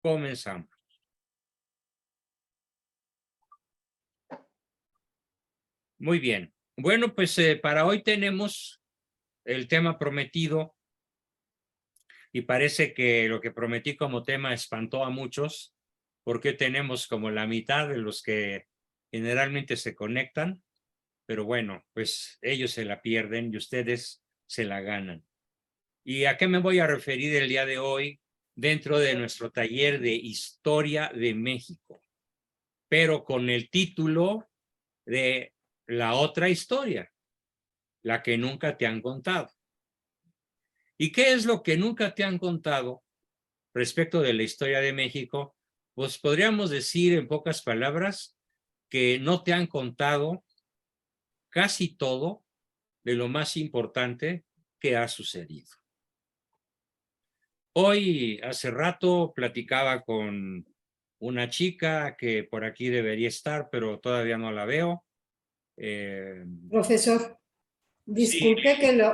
Comenzamos. Muy bien. Bueno, pues para hoy tenemos el tema prometido y parece que lo que prometí como tema espantó a muchos porque tenemos como la mitad de los que generalmente se conectan, pero bueno, pues ellos se la pierden y ustedes se la ganan. ¿Y a qué me voy a referir el día de hoy dentro de nuestro taller de Historia de México? Pero con el título de La otra historia, la que nunca te han contado. ¿Y qué es lo que nunca te han contado respecto de la historia de México? Pues podríamos decir en pocas palabras que no te han contado casi todo de lo más importante que ha sucedido. Hoy, hace rato, platicaba con una chica que por aquí debería estar, pero todavía no la veo. Profesor, Sí,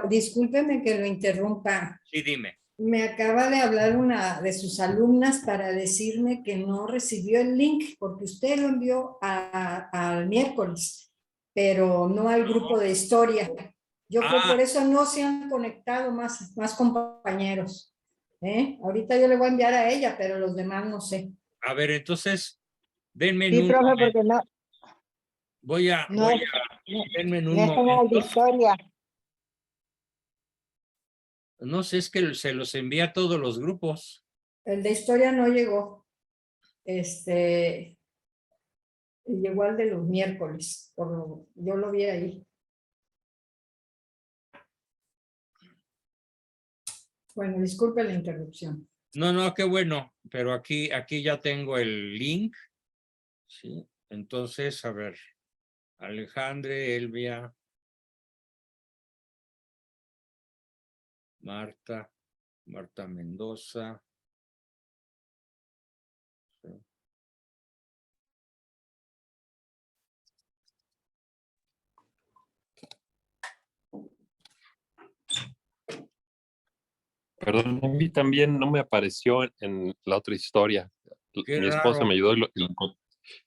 discúlpeme que lo interrumpa. sí, dime. Me acaba de hablar una de sus alumnas para decirme que no recibió el link porque usted lo envió al miércoles, pero no al grupo de historia. Yo creo por eso no se han conectado más compañeros. Ahorita yo le voy a enviar a ella, pero los demás no sé. A ver, entonces, denme en Sí, un profe, momento. porque no Denme en un es en el de momento. historia. No sé, es que se los envía a todos los grupos. El de historia no llegó. Llegó al de los miércoles. Yo lo vi ahí. Bueno, disculpe la interrupción. No, qué bueno, pero aquí ya tengo el link. Sí, entonces, a ver, Alejandre, Elvia, Marta Mendoza. Sí. Perdón, a mí también no me apareció en la otra historia. Qué Mi esposa raro. me ayudó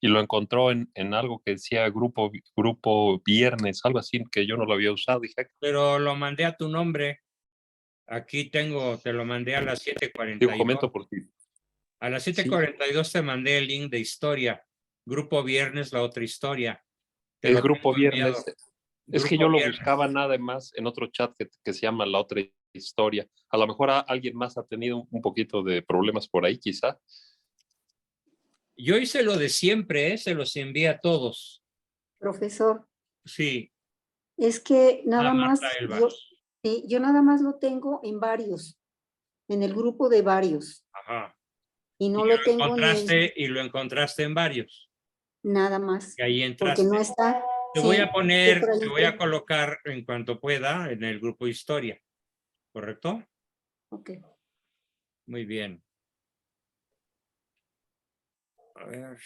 y lo encontró en algo que decía grupo viernes, algo así que yo no lo había usado. Dije, Pero lo mandé a tu nombre. Aquí tengo, te lo mandé a las digo, 7:42. comento porque A las sí, 7:42 te mandé el link de historia. Grupo Viernes, la otra historia. Te es lo grupo tengo enviado. viernes. Es que Grupo yo lo Viernes. buscaba nada más en otro chat que se llama La Otra Historia. A lo mejor alguien más ha tenido un poquito de problemas por ahí, quizá. Yo hice lo de siempre, se los envié a todos. Profesor, Sí. es que nada más, Marta Elba. yo nada más lo tengo en varios, en el grupo de varios, Ajá. y no lo tengo Y lo encontraste en varios. nada más, Y ahí porque entraste. no está. Te Sí, voy a poner, por ahí te voy a está. colocar en cuanto pueda en el grupo Historia. ¿Correcto? Ok. Muy bien. A ver.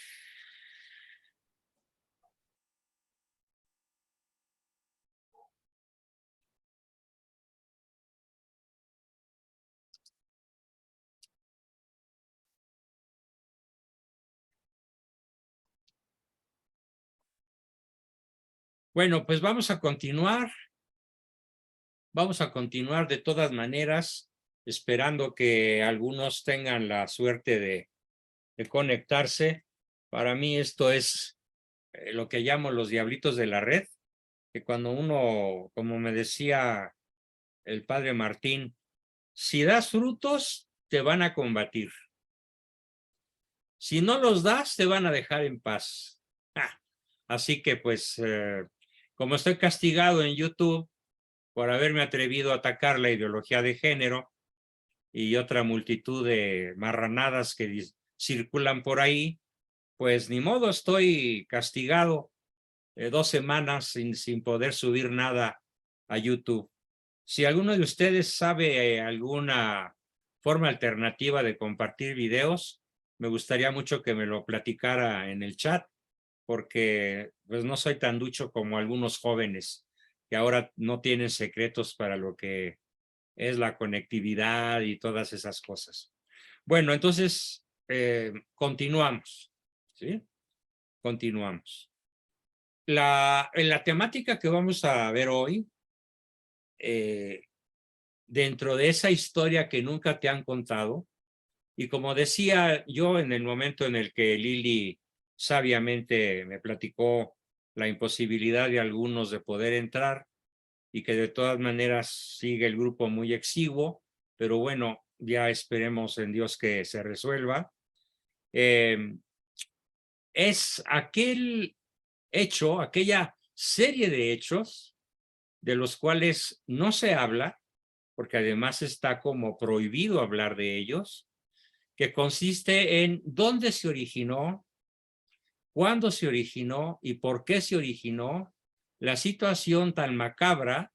Bueno, pues vamos a continuar. Vamos a continuar de todas maneras, esperando que algunos tengan la suerte de conectarse. Para mí esto es lo que llamo los diablitos de la red, que cuando uno, como me decía el padre Martín, si das frutos, te van a combatir. Si no los das, te van a dejar en paz. Así que pues, como estoy castigado en YouTube por haberme atrevido a atacar la ideología de género y otra multitud de marranadas que circulan por ahí, pues ni modo, estoy castigado 2 semanas sin poder subir nada a YouTube. Si alguno de ustedes sabe alguna forma alternativa de compartir videos, me gustaría mucho que me lo platicara en el chat, porque pues no soy tan ducho como algunos jóvenes que ahora no tienen secretos para lo que es la conectividad y todas esas cosas. Bueno, entonces continuamos, ¿sí? Continuamos. En la temática que vamos a ver hoy, dentro de esa historia que nunca te han contado, y como decía yo en el momento en el que Lili sabiamente me platicó la imposibilidad de algunos de poder entrar y que de todas maneras sigue el grupo muy exiguo, pero bueno, ya esperemos en Dios que se resuelva. Es aquel hecho, aquella serie de hechos de los cuales no se habla, porque además está como prohibido hablar de ellos, que consiste en dónde se originó, cuándo se originó y por qué se originó la situación tan macabra,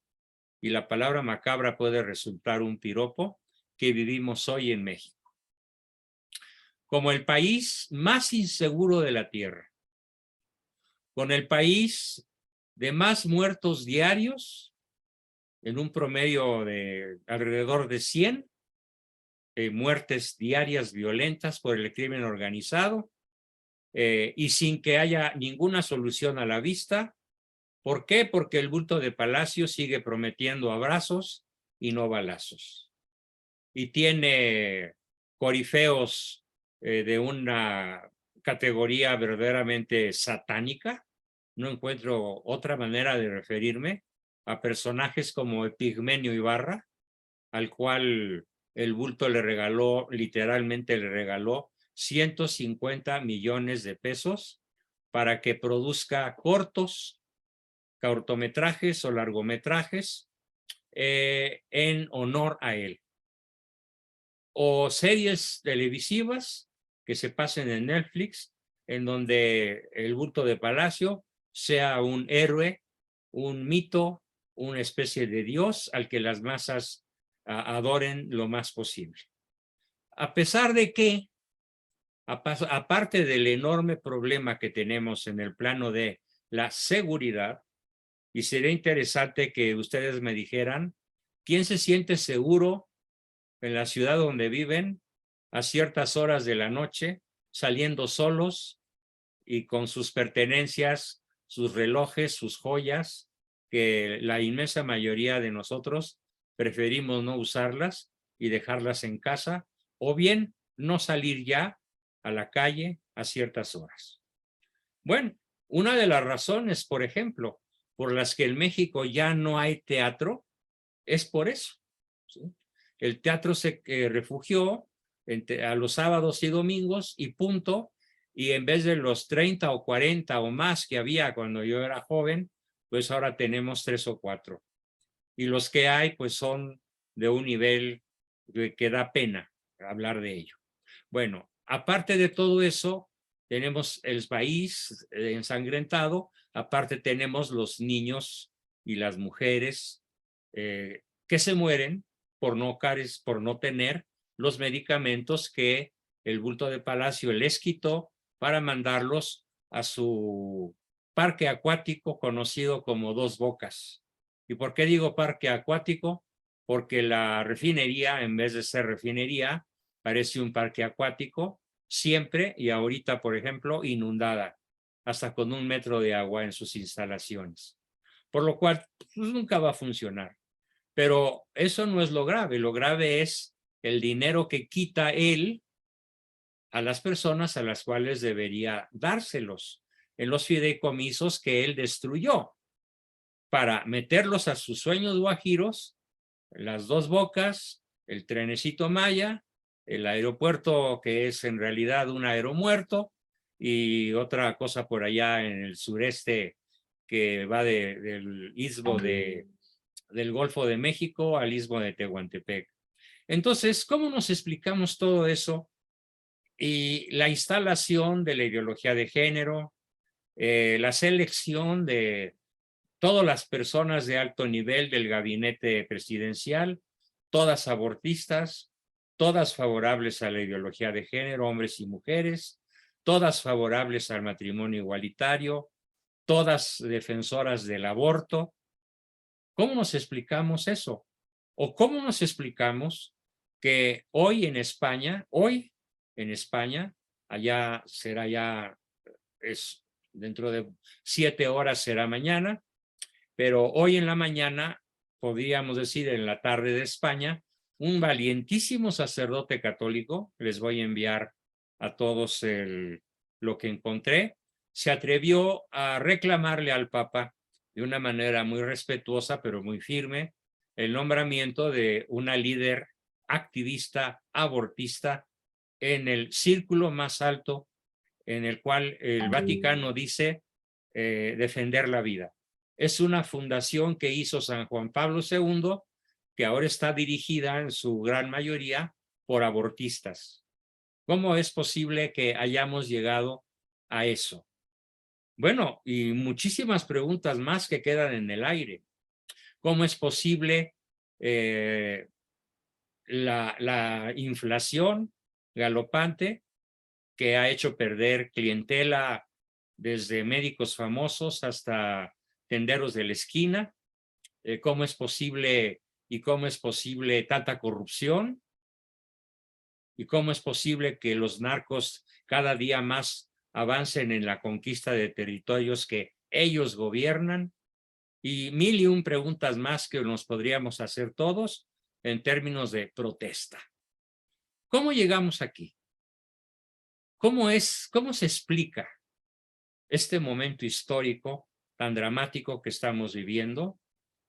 y la palabra macabra puede resultar un piropo, que vivimos hoy en México. Como el país más inseguro de la tierra, con el país de más muertos diarios, en un promedio de alrededor de 100 muertes diarias violentas por el crimen organizado, y sin que haya ninguna solución a la vista. ¿Por qué? Porque el bulto de Palacio sigue prometiendo abrazos y no balazos. Y tiene corifeos de una categoría verdaderamente satánica. No encuentro otra manera de referirme a personajes como Epigmenio Ibarra, al cual el bulto le regaló, literalmente le regaló 150 millones de pesos para que produzca cortometrajes o largometrajes en honor a él. O series televisivas que se pasen en Netflix, en donde el bulto de Palacio sea un héroe, un mito, una especie de dios al que las masas adoren lo más posible. A pesar de que, aparte del enorme problema que tenemos en el plano de la seguridad, y sería interesante que ustedes me dijeran quién se siente seguro en la ciudad donde viven a ciertas horas de la noche, saliendo solos y con sus pertenencias, sus relojes, sus joyas, que la inmensa mayoría de nosotros preferimos no usarlas y dejarlas en casa, o bien no salir ya a la calle a ciertas horas. Bueno, una de las razones, por ejemplo, por las que en México ya no hay teatro, es por eso, ¿sí? El teatro se refugió a los sábados y domingos y punto, y en vez de los 30 o 40 o más que había cuando yo era joven, pues ahora tenemos 3 o 4. Y los que hay, pues son de un nivel que da pena hablar de ello. Bueno, aparte de todo eso, tenemos el país ensangrentado, aparte tenemos los niños y las mujeres que se mueren por no tener los medicamentos que el bulto de Palacio les quitó para mandarlos a su parque acuático conocido como Dos Bocas. ¿Y por qué digo parque acuático? Porque la refinería, en vez de ser refinería, parece un parque acuático, siempre y ahorita, por ejemplo, inundada, hasta con 1 metro de agua en sus instalaciones. Por lo cual, pues, nunca va a funcionar. Pero eso no es lo grave es el dinero que quita él a las personas a las cuales debería dárselos en los fideicomisos que él destruyó para meterlos a sus sueños guajiros, las Dos Bocas, el trenecito Maya, el aeropuerto que es en realidad un aeromuerto y otra cosa por allá en el sureste que va del istmo del Golfo de México al istmo de Tehuantepec. Entonces, ¿cómo nos explicamos todo eso? Y la instalación de la ideología de género, la selección de todas las personas de alto nivel del gabinete presidencial, todas abortistas, todas favorables a la ideología de género, hombres y mujeres, todas favorables al matrimonio igualitario, todas defensoras del aborto. ¿Cómo nos explicamos eso? ¿O cómo nos explicamos que hoy en España, hoy en España. Allá será ya, es dentro de 7 horas será mañana, pero hoy en la mañana, podríamos decir en la tarde de España, un valientísimo sacerdote católico, les voy a enviar a todos lo que encontré, se atrevió a reclamarle al Papa de una manera muy respetuosa, pero muy firme, el nombramiento de una líder activista abortista en el círculo más alto en el cual el Vaticano dice defender la vida. Es una fundación que hizo San Juan Pablo II, que ahora está dirigida en su gran mayoría por abortistas. ¿Cómo es posible que hayamos llegado a eso? Bueno, y muchísimas preguntas más que quedan en el aire. ¿Cómo es posible la inflación galopante que ha hecho perder clientela desde médicos famosos hasta tenderos de la esquina? ¿Cómo es posible tanta corrupción? ¿Y cómo es posible que los narcos cada día más avancen en la conquista de territorios que ellos gobiernan? Y mil y un preguntas más que nos podríamos hacer todos en términos de protesta. ¿Cómo llegamos aquí? ¿Cómo se explica este momento histórico tan dramático que estamos viviendo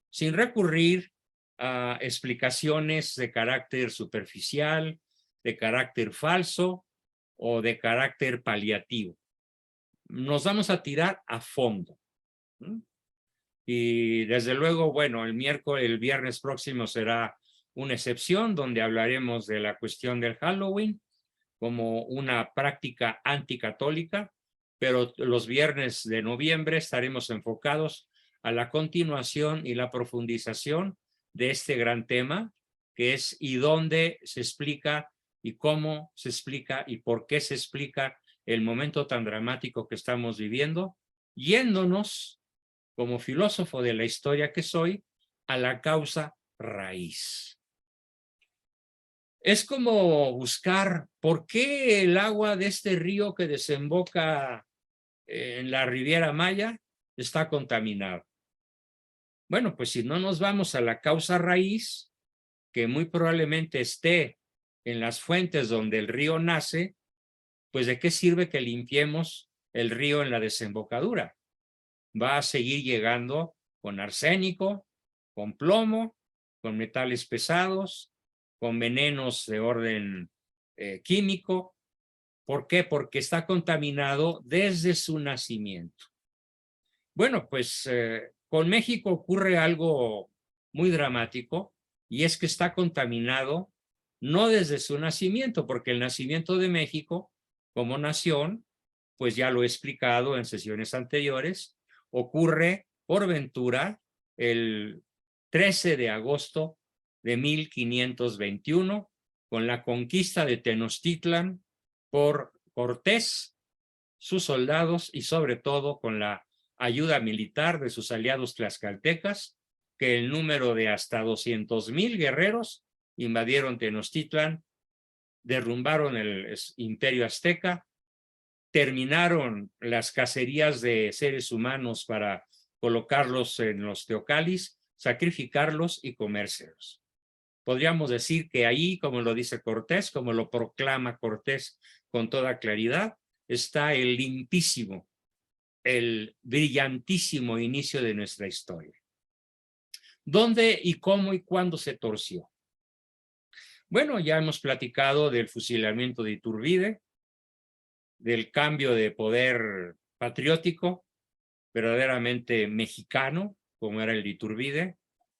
sin recurrir a explicaciones de carácter superficial, de carácter falso o de carácter paliativo? Nos vamos a tirar a fondo. Y desde luego, bueno, el viernes próximo será una excepción donde hablaremos de la cuestión del Halloween como una práctica anticatólica, pero los viernes de noviembre estaremos enfocados a la continuación y la profundización de este gran tema, que es y dónde se explica y cómo se explica y por qué se explica el momento tan dramático que estamos viviendo, yéndonos, como filósofo de la historia que soy, a la causa raíz. Es como buscar por qué el agua de este río que desemboca en la Riviera Maya está contaminado. Bueno, pues si no nos vamos a la causa raíz, que muy probablemente esté en las fuentes donde el río nace, pues ¿de qué sirve que limpiemos el río en la desembocadura? Va a seguir llegando con arsénico, con plomo, con metales pesados, con venenos de orden químico. ¿Por qué? Porque está contaminado desde su nacimiento. Bueno, pues con México ocurre algo muy dramático, y es que está contaminado no desde su nacimiento, porque el nacimiento de México como nación, pues ya lo he explicado en sesiones anteriores, ocurre por ventura el 13 de agosto de 1521, con la conquista de Tenochtitlan por Cortés, sus soldados y sobre todo con la ayuda militar de sus aliados tlaxcaltecas, que el número de hasta 200,000 guerreros invadieron Tenochtitlan, derrumbaron el imperio azteca, terminaron las cacerías de seres humanos para colocarlos en los teocalis, sacrificarlos y comérselos. Podríamos decir que ahí, como lo dice Cortés, como lo proclama Cortés con toda claridad, está el limpísimo, el brillantísimo inicio de nuestra historia. ¿Dónde y cómo y cuándo se torció? Bueno, ya hemos platicado del fusilamiento de Iturbide, del cambio de poder patriótico, verdaderamente mexicano, como era el de Iturbide,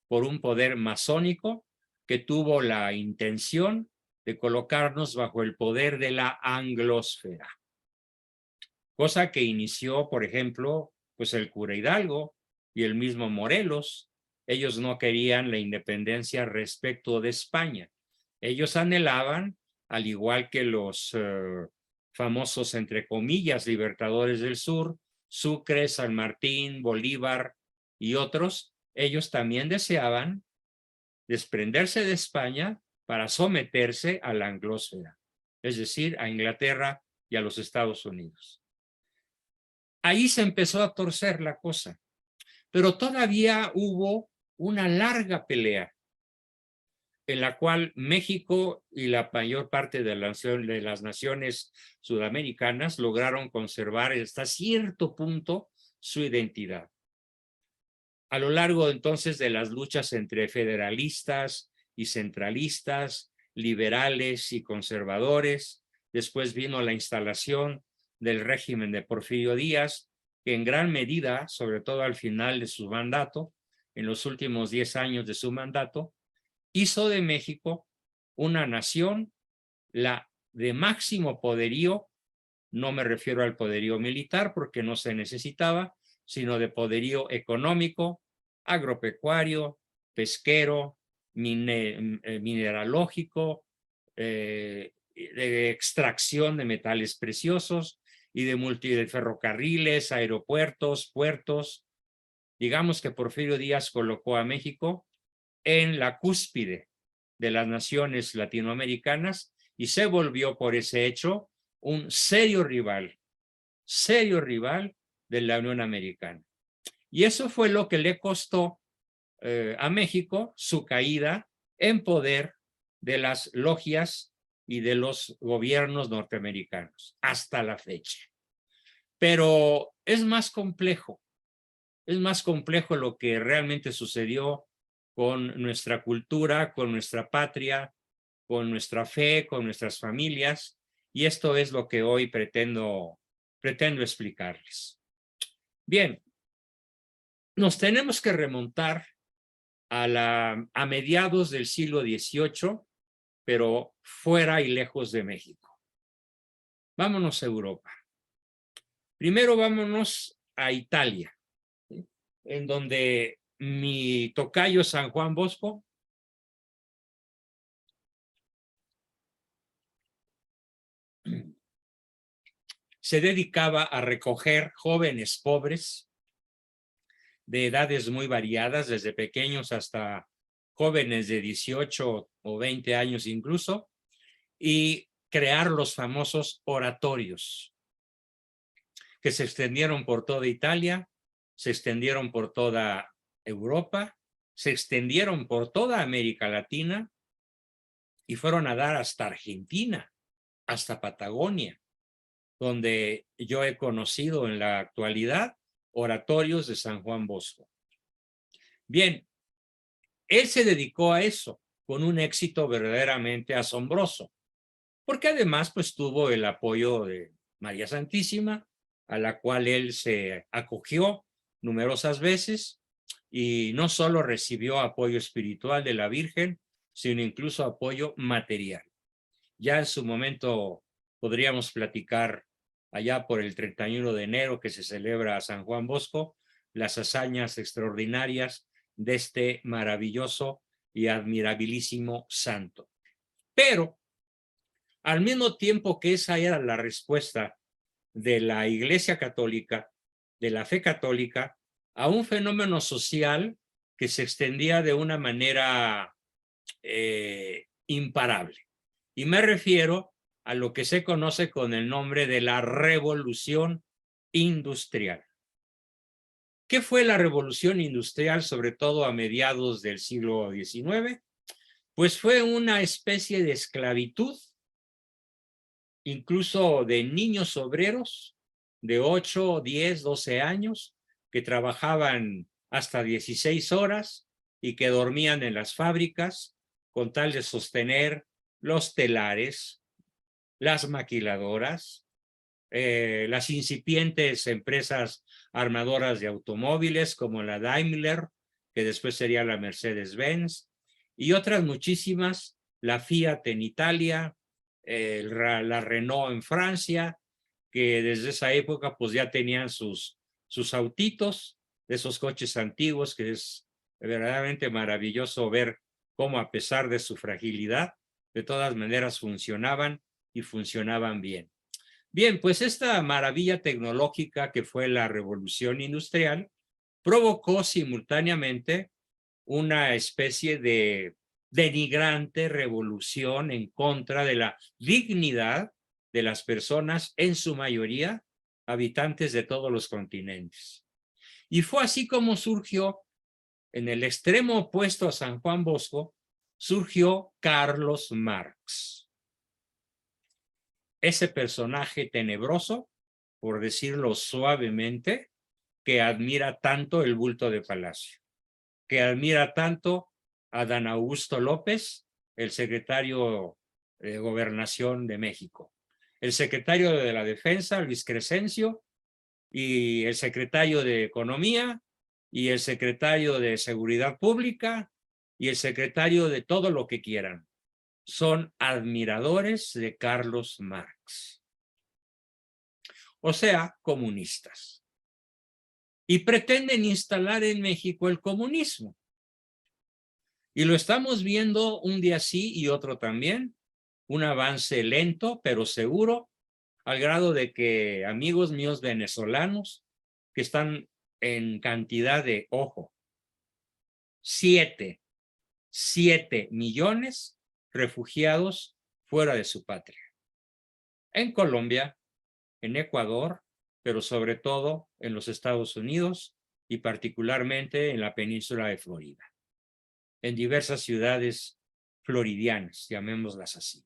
por un poder masónico que tuvo la intención de colocarnos bajo el poder de la anglosfera. Cosa que inició, por ejemplo, pues el cura Hidalgo y el mismo Morelos. Ellos no querían la independencia respecto de España. Ellos anhelaban, al igual que los famosos, entre comillas, libertadores del sur, Sucre, San Martín, Bolívar y otros, ellos también deseaban desprenderse de España para someterse a la anglosfera. es decir, a Inglaterra y a los Estados Unidos. Ahí se empezó a torcer la cosa, pero todavía hubo una larga pelea en la cual México y la mayor parte de las naciones sudamericanas lograron conservar hasta cierto punto su identidad. A lo largo entonces de las luchas entre federalistas y centralistas, liberales y conservadores, después vino la instalación del régimen de Porfirio Díaz, que en gran medida, sobre todo al final de su mandato, en los últimos 10 años de su mandato, hizo de México una nación la de máximo poderío. No me refiero al poderío militar porque no se necesitaba, sino de poderío económico, agropecuario, pesquero, mineralógico, de extracción de metales preciosos y de ferrocarriles, aeropuertos, puertos. Digamos que Porfirio Díaz colocó a México en la cúspide de las naciones latinoamericanas y se volvió por ese hecho un serio rival de la Unión Americana. Y eso fue lo que le costó a México su caída en poder de las logias y de los gobiernos norteamericanos hasta la fecha. Pero es más complejo lo que realmente sucedió con nuestra cultura, con nuestra patria, con nuestra fe, con nuestras familias, y esto es lo que hoy pretendo explicarles. Bien, nos tenemos que remontar a mediados del siglo XVIII, pero fuera y lejos de México. Vámonos a Europa. Primero vámonos a Italia, ¿sí?, en donde mi tocayo San Juan Bosco se dedicaba a recoger jóvenes pobres de edades muy variadas, desde pequeños hasta jóvenes de 18 o 20 años incluso, y crear los famosos oratorios, que se extendieron por toda Italia, se extendieron por toda Europa, se extendieron por toda América Latina y fueron a dar hasta Argentina, hasta Patagonia, donde yo he conocido en la actualidad oratorios de San Juan Bosco. Bien, él se dedicó a eso con un éxito verdaderamente asombroso, porque además pues tuvo el apoyo de María Santísima, a la cual él se acogió numerosas veces, y no solo recibió apoyo espiritual de la Virgen, sino incluso apoyo material. Ya en su momento podríamos platicar allá por el 31 de enero que se celebra a San Juan Bosco, las hazañas extraordinarias de este maravilloso y admirabilísimo santo. Pero al mismo tiempo que esa era la respuesta de la Iglesia Católica, de la fe católica, a un fenómeno social que se extendía de una manera imparable. Y me refiero a lo que se conoce con el nombre de la Revolución Industrial. ¿Qué fue la Revolución Industrial, sobre todo a mediados del siglo XIX? Pues fue una especie de esclavitud, incluso de niños obreros de 8, 10, 12 años, que trabajaban hasta 16 horas y que dormían en las fábricas con tal de sostener los telares, las maquiladoras, las incipientes empresas armadoras de automóviles como la Daimler, que después sería la Mercedes-Benz, y otras muchísimas, la Fiat en Italia, la Renault en Francia, que desde esa época pues ya tenían sus autitos, de esos coches antiguos, que es verdaderamente maravilloso ver cómo a pesar de su fragilidad, de todas maneras funcionaban y funcionaban bien. Bien, pues esta maravilla tecnológica que fue la Revolución Industrial provocó simultáneamente una especie de denigrante revolución en contra de la dignidad de las personas, en su mayoría habitantes de todos los continentes. Y fue así como surgió, en el extremo opuesto a San Juan Bosco, surgió Carlos Marx. Ese personaje tenebroso, por decirlo suavemente, que admira tanto el bulto de Palacio, que admira tanto a Dan Augusto López, el secretario de Gobernación de México, el secretario de la Defensa, Luis Crescencio, y el secretario de Economía, y el secretario de Seguridad Pública, y el secretario de todo lo que quieran. Son admiradores de Carlos Marx. O sea, comunistas. Y pretenden instalar en México el comunismo. Y lo estamos viendo un día sí y otro también. Un avance lento, pero seguro, al grado de que amigos míos venezolanos que están en cantidad de, ojo, 7 millones refugiados fuera de su patria. En Colombia, en Ecuador, pero sobre todo en los Estados Unidos y particularmente en la península de Florida, en diversas ciudades floridianas, llamémoslas así.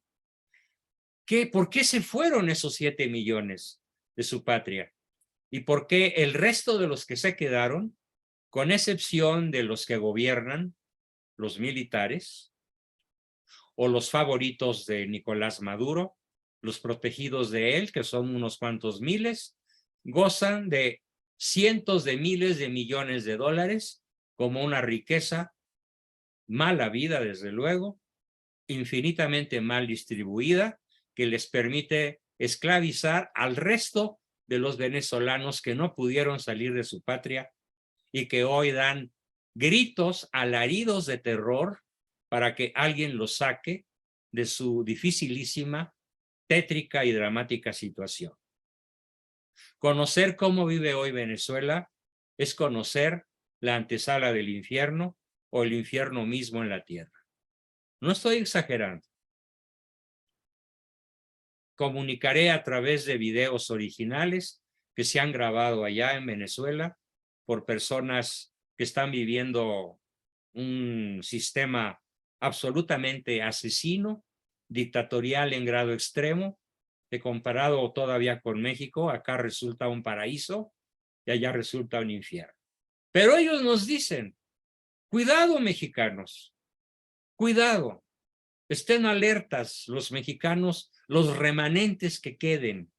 ¿Por qué se fueron esos 7 millones de su patria? ¿Y por qué el resto de los que se quedaron, con excepción de los que gobiernan, los militares, o los favoritos de Nicolás Maduro, los protegidos de él, que son unos cuantos miles, gozan de cientos de miles de millones de dólares como una riqueza mal habida, desde luego, infinitamente mal distribuida, que les permite esclavizar al resto de los venezolanos que no pudieron salir de su patria y que hoy dan gritos, alaridos de terror para que alguien los saque de su dificilísima, tétrica y dramática situación. Conocer cómo vive hoy Venezuela es conocer la antesala del infierno o el infierno mismo en la tierra. No estoy exagerando. Comunicaré a través de videos originales que se han grabado allá en Venezuela por personas que están viviendo un sistema absolutamente asesino, dictatorial en grado extremo, que comparado todavía con México, acá resulta un paraíso y allá resulta un infierno. Pero ellos nos dicen, cuidado mexicanos, cuidado, estén alertas los mexicanos, los remanentes que queden,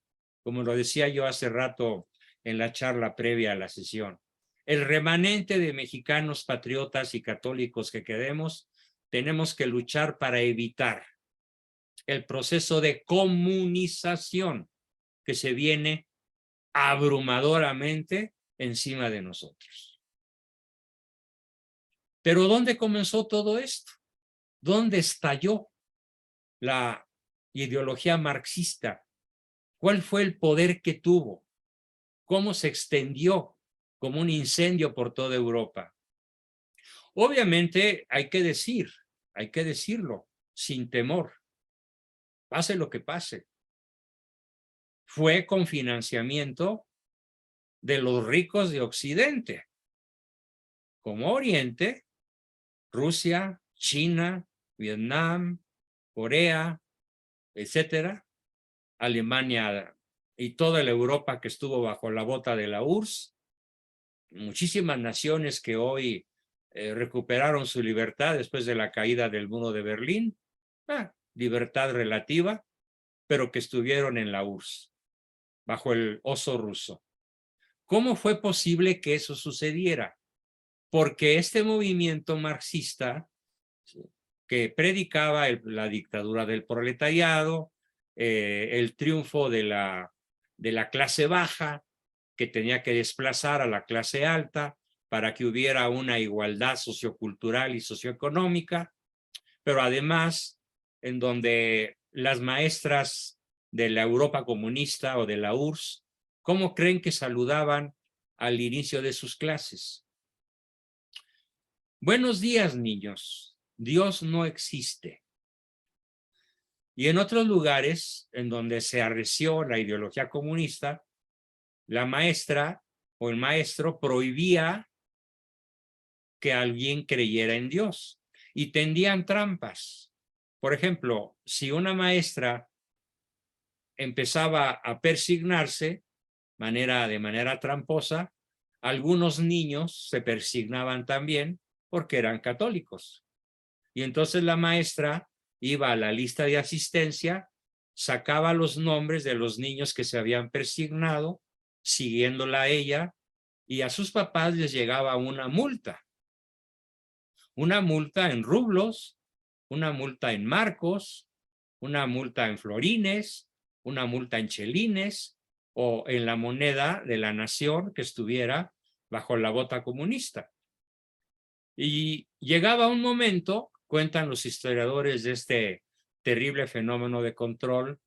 como lo decía yo hace rato en la charla previa a la sesión. El remanente de mexicanos patriotas y católicos que quedemos, tenemos que luchar para evitar el proceso de comunización que se viene abrumadoramente encima de nosotros. Pero ¿dónde comenzó todo esto? ¿Dónde estalló la ideología marxista? ¿Cuál fue el poder que tuvo? ¿Cómo se extendió como un incendio por toda Europa? Obviamente hay que decirlo, sin temor, pase lo que pase. Fue con financiamiento de los ricos de Occidente, como Oriente, Rusia, China, Vietnam, Corea, etcétera, Alemania y toda la Europa que estuvo bajo la bota de la URSS, muchísimas naciones que hoy recuperaron su libertad después de la caída del muro de Berlín, libertad relativa, pero que estuvieron en la URSS, bajo el oso ruso. ¿Cómo fue posible que eso sucediera? Porque este movimiento marxista que predicaba la dictadura del proletariado, el triunfo de la clase baja, que tenía que desplazar a la clase alta para que hubiera una igualdad sociocultural y socioeconómica, pero además en donde las maestras de la Europa comunista o de la URSS, ¿cómo creen que saludaban al inicio de sus clases? Buenos días, niños. Dios no existe. Y en otros lugares en donde se arreció la ideología comunista, la maestra o el maestro prohibía que alguien creyera en Dios y tendían trampas. Por ejemplo, si una maestra empezaba a persignarse de manera tramposa, algunos niños se persignaban también porque eran católicos. Y entonces la maestra iba a la lista de asistencia, sacaba los nombres de los niños que se habían persignado, siguiéndola a ella, y a sus papás les llegaba una multa en rublos, una multa en marcos, una multa en florines, una multa en chelines o en la moneda de la nación que estuviera bajo la bota comunista. Y llegaba un momento, cuentan los historiadores de este terrible fenómeno de control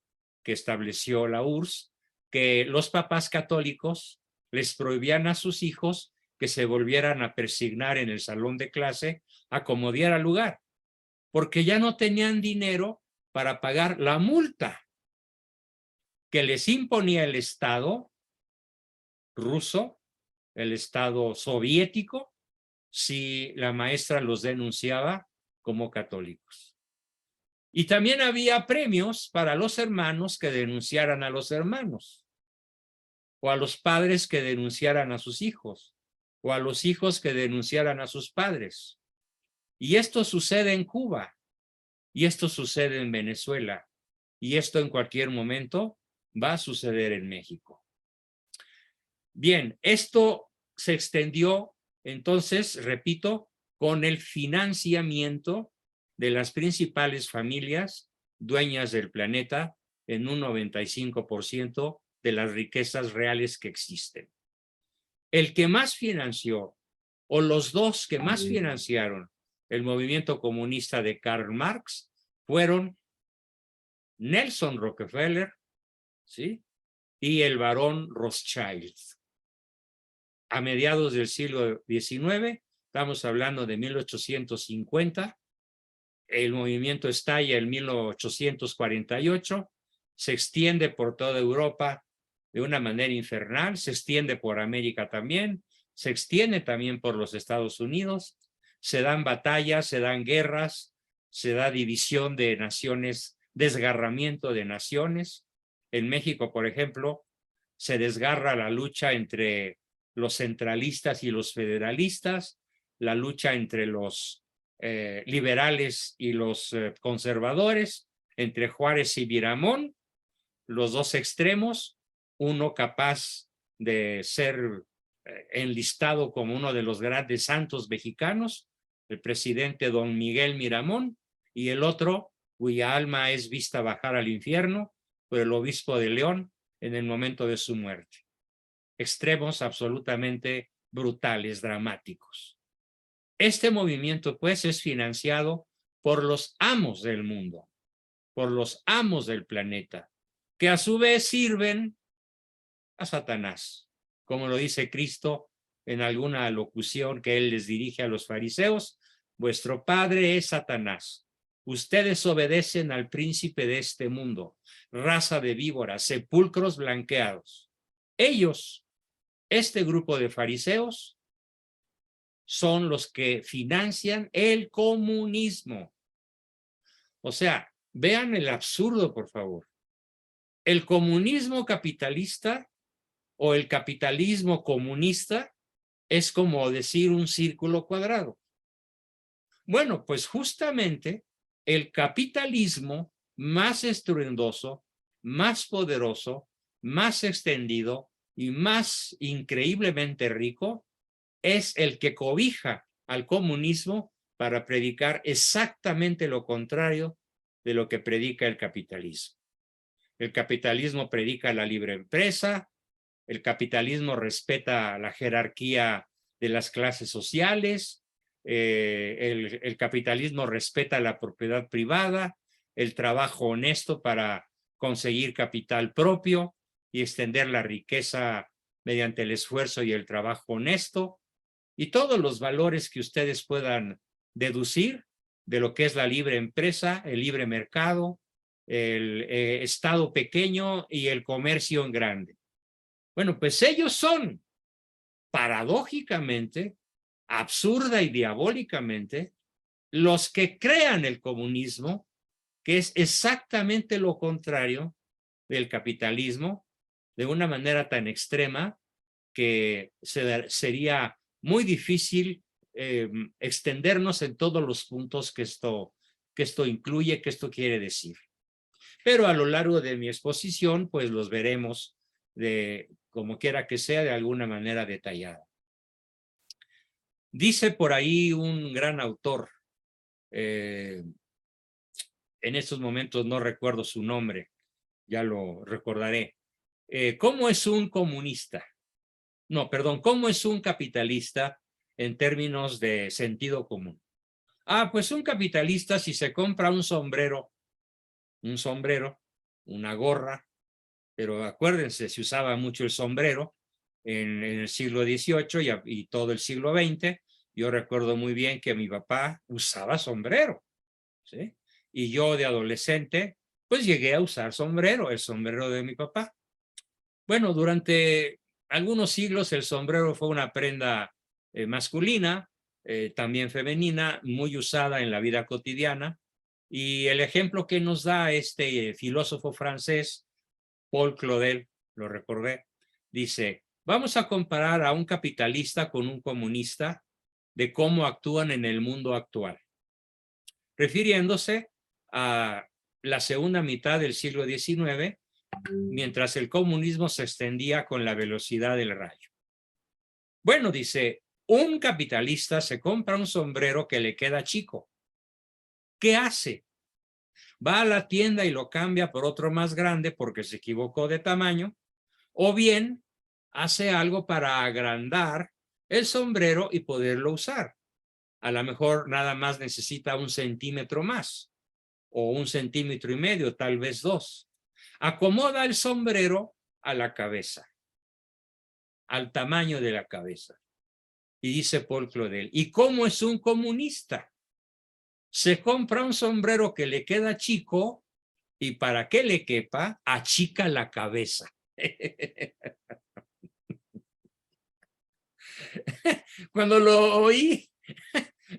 que estableció la URSS, que los papás católicos les prohibían a sus hijos que se volvieran a persignar en el salón de clase a como diera lugar, porque ya no tenían dinero para pagar la multa que les imponía el Estado ruso, el Estado soviético, si la maestra los denunciaba como católicos. Y también había premios para los hermanos que denunciaran a los hermanos, o a los padres que denunciaran a sus hijos, o a los hijos que denunciaran a sus padres. Y esto sucede en Cuba, y esto sucede en Venezuela, y esto en cualquier momento va a suceder en México. Bien, esto se extendió entonces, repito, con el financiamiento de las principales familias dueñas del planeta en un 95% de las riquezas reales que existen. El que más financió, o los dos que más financiaron el movimiento comunista de Karl Marx, fueron Nelson Rockefeller, ¿sí?, y el barón Rothschild. A mediados del siglo XIX, estamos hablando de 1850, el movimiento estalla en 1848, se extiende por toda Europa de una manera infernal, se extiende por América también, se extiende también por los Estados Unidos, se dan batallas, se dan guerras, se da división de naciones, desgarramiento de naciones. En México, por ejemplo, se desgarra la lucha entre los centralistas y los federalistas, la lucha entre los liberales y los conservadores, entre Juárez y Miramón, los dos extremos, uno capaz de ser enlistado como uno de los grandes santos mexicanos, el presidente don Miguel Miramón, y el otro cuya alma es vista bajar al infierno por el obispo de León en el momento de su muerte. Extremos absolutamente brutales, dramáticos. Este movimiento, pues, es financiado por los amos del mundo, por los amos del planeta, que a su vez sirven a Satanás, como lo dice Cristo en alguna locución que él les dirige a los fariseos: vuestro padre es Satanás. Ustedes obedecen al príncipe de este mundo, raza de víboras, sepulcros blanqueados. Ellos, este grupo de fariseos, son los que financian el comunismo. O sea, vean el absurdo, por favor. El comunismo capitalista o el capitalismo comunista es como decir un círculo cuadrado. Bueno, pues justamente el capitalismo más estruendoso, más poderoso, más extendido y más increíblemente rico es el que cobija al comunismo para predicar exactamente lo contrario de lo que predica el capitalismo. El capitalismo predica la libre empresa, el capitalismo respeta la jerarquía de las clases sociales, el capitalismo respeta la propiedad privada, el trabajo honesto para conseguir capital propio y extender la riqueza mediante el esfuerzo y el trabajo honesto, y todos los valores que ustedes puedan deducir de lo que es la libre empresa, el libre mercado, el Estado pequeño y el comercio en grande. Bueno, pues ellos son, paradójicamente, absurda y diabólicamente, los que crean el comunismo, que es exactamente lo contrario del capitalismo, de una manera tan extrema que sería muy difícil extendernos en todos los puntos que esto incluye, que esto quiere decir. Pero a lo largo de mi exposición, pues los veremos como quiera que sea, de alguna manera detallada. Dice por ahí un gran autor, en estos momentos no recuerdo su nombre, ya lo recordaré. ¿Cómo es un comunista? No, perdón, ¿cómo es un capitalista en términos de sentido común? Pues un capitalista, si se compra un sombrero, una gorra, pero acuérdense, se usaba mucho el sombrero en el siglo XVIII y todo el siglo XX. Yo recuerdo muy bien que mi papá usaba sombrero, ¿sí? Y yo de adolescente, pues llegué a usar sombrero, el sombrero de mi papá. Bueno, durante algunos siglos el sombrero fue una prenda masculina, también femenina, muy usada en la vida cotidiana. Y el ejemplo que nos da este filósofo francés, Paul Claudel, lo recordé, dice, vamos a comparar a un capitalista con un comunista de cómo actúan en el mundo actual, refiriéndose a la segunda mitad del siglo XIX, mientras el comunismo se extendía con la velocidad del rayo. Bueno, dice, un capitalista se compra un sombrero que le queda chico. ¿Qué hace? Va a la tienda y lo cambia por otro más grande porque se equivocó de tamaño, o bien hace algo para agrandar el sombrero y poderlo usar. A lo mejor nada más necesita 1 centímetro más, o 1,5 centímetros, tal vez 2. Acomoda el sombrero a la cabeza, al tamaño de la cabeza. Y dice Paul Claudel, ¿y cómo es un comunista? Se compra un sombrero que le queda chico y para que le quepa, achica la cabeza. Cuando lo oí,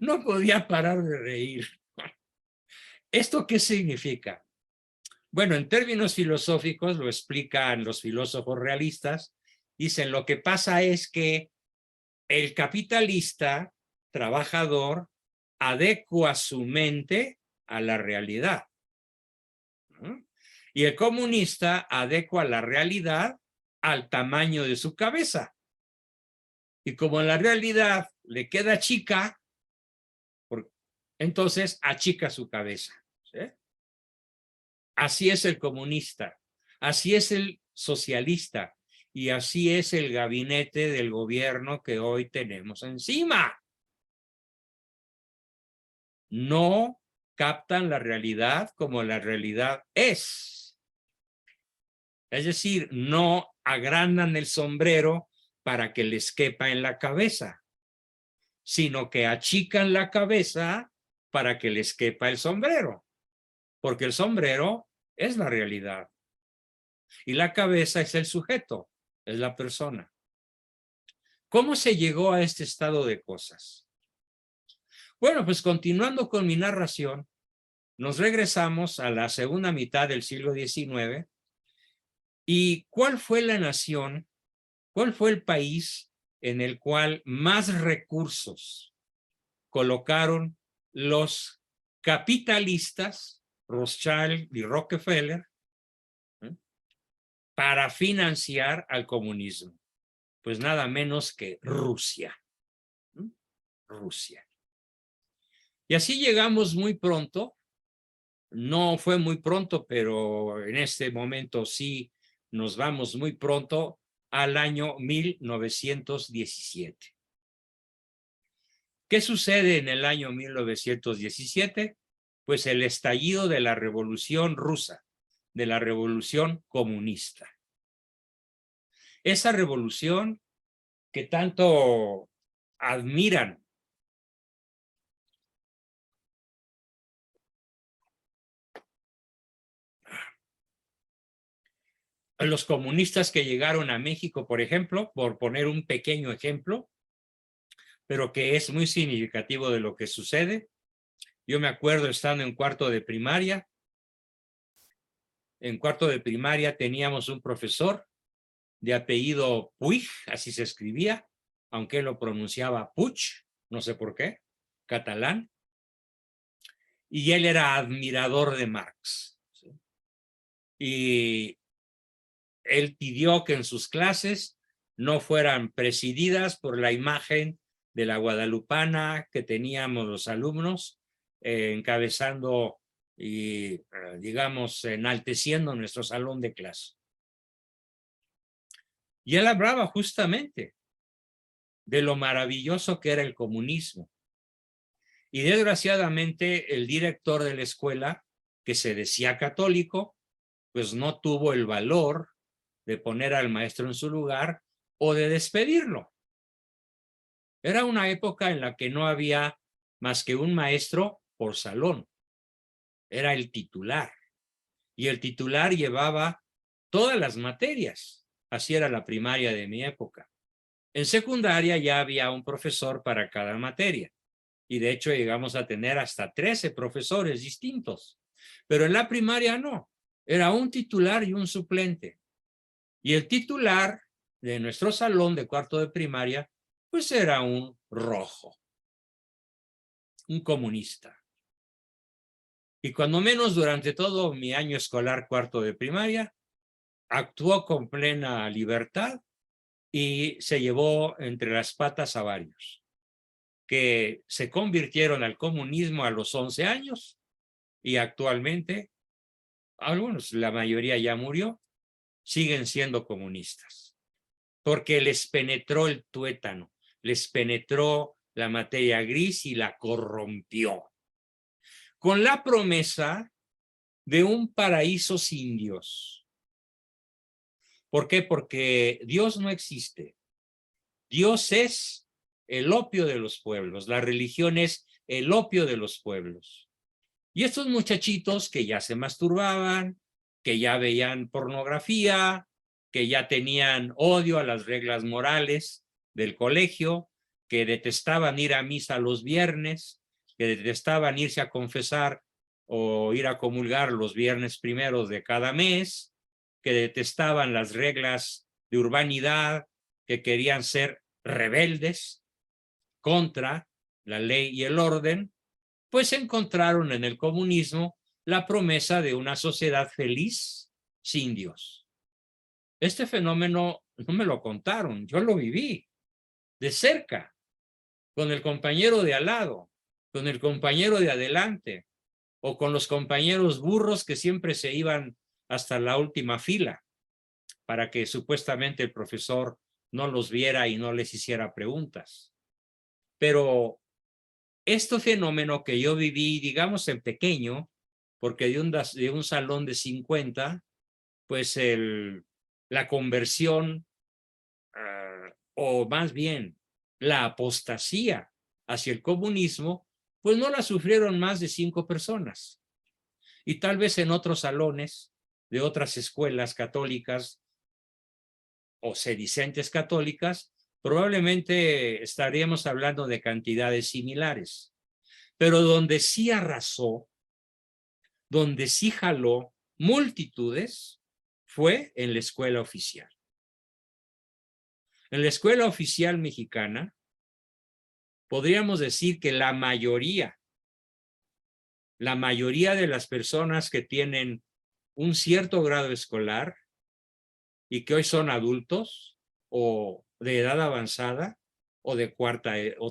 no podía parar de reír. ¿Esto qué significa? Bueno, en términos filosóficos, lo explican los filósofos realistas, dicen lo que pasa es que el capitalista trabajador adecua su mente a la realidad, ¿no? Y el comunista adecua la realidad al tamaño de su cabeza. Y como la realidad le queda chica, entonces achica su cabeza, ¿sí? Así es el comunista, así es el socialista y así es el gabinete del gobierno que hoy tenemos encima. No captan la realidad como la realidad es. Es decir, no agrandan el sombrero para que les quepa en la cabeza, sino que achican la cabeza para que les quepa el sombrero, porque el sombrero es la realidad y la cabeza es el sujeto, es la persona. ¿Cómo se llegó a este estado de cosas? Bueno, pues continuando con mi narración, nos regresamos a la segunda mitad del siglo XIX. ¿Y cuál fue la nación, cuál fue el país en el cual más recursos colocaron los capitalistas, Rothschild y Rockefeller, para financiar al comunismo? Pues nada menos que Rusia. Rusia. Y así llegamos muy pronto, no fue muy pronto, pero en este momento sí nos vamos muy pronto al año 1917. ¿Qué sucede en el año 1917? Pues el estallido de la Revolución Rusa, de la Revolución Comunista. Esa revolución que tanto admiran los comunistas que llegaron a México, por ejemplo, por poner un pequeño ejemplo, pero que es muy significativo de lo que sucede. Yo me acuerdo estando en cuarto de primaria. En cuarto de primaria teníamos un profesor de apellido Puig, así se escribía, aunque él lo pronunciaba Puig, no sé por qué, catalán. Y él era admirador de Marx. ¿Sí? Y él pidió que en sus clases no fueran presididas por la imagen de la guadalupana que teníamos los alumnos, encabezando y, digamos, enalteciendo nuestro salón de clase. Y él hablaba justamente de lo maravilloso que era el comunismo. Y desgraciadamente el director de la escuela, que se decía católico, pues no tuvo el valor de poner al maestro en su lugar o de despedirlo. Era una época en la que no había más que un maestro por salón. Era el titular. Y el titular llevaba todas las materias. Así era la primaria de mi época. En secundaria ya había un profesor para cada materia. Y de hecho llegamos a tener hasta 13 profesores distintos. Pero en la primaria no. Era un titular y un suplente. Y el titular de nuestro salón de cuarto de primaria, pues era un rojo, un comunista. Y cuando menos durante todo mi año escolar cuarto de primaria, actuó con plena libertad y se llevó entre las patas a varios, que se convirtieron al comunismo a los 11 años y actualmente, algunos, la mayoría ya murió, siguen siendo comunistas, porque les penetró el tuétano, les penetró la materia gris y la corrompió, con la promesa de un paraíso sin Dios. ¿Por qué? Porque Dios no existe. Dios es el opio de los pueblos, la religión es el opio de los pueblos. Y estos muchachitos que ya se masturbaban, que ya veían pornografía, que ya tenían odio a las reglas morales del colegio, que detestaban ir a misa los viernes, que detestaban irse a confesar o ir a comulgar los viernes primeros de cada mes, que detestaban las reglas de urbanidad, que querían ser rebeldes contra la ley y el orden, pues encontraron en el comunismo la promesa de una sociedad feliz sin Dios. Este fenómeno no me lo contaron, yo lo viví de cerca, con el compañero de al lado, con el compañero de adelante, o con los compañeros burros que siempre se iban hasta la última fila para que supuestamente el profesor no los viera y no les hiciera preguntas. Pero este fenómeno que yo viví, digamos en pequeño, porque de un salón de 50, pues la conversión, o más bien la apostasía hacia el comunismo, pues no la sufrieron más de 5 personas. Y tal vez en otros salones de otras escuelas católicas o sedicentes católicas, probablemente estaríamos hablando de cantidades similares. Pero donde sí arrasó, donde sí jaló multitudes, fue en la escuela oficial. En la escuela oficial mexicana, podríamos decir que la mayoría de las personas que tienen un cierto grado escolar y que hoy son adultos o de edad avanzada o de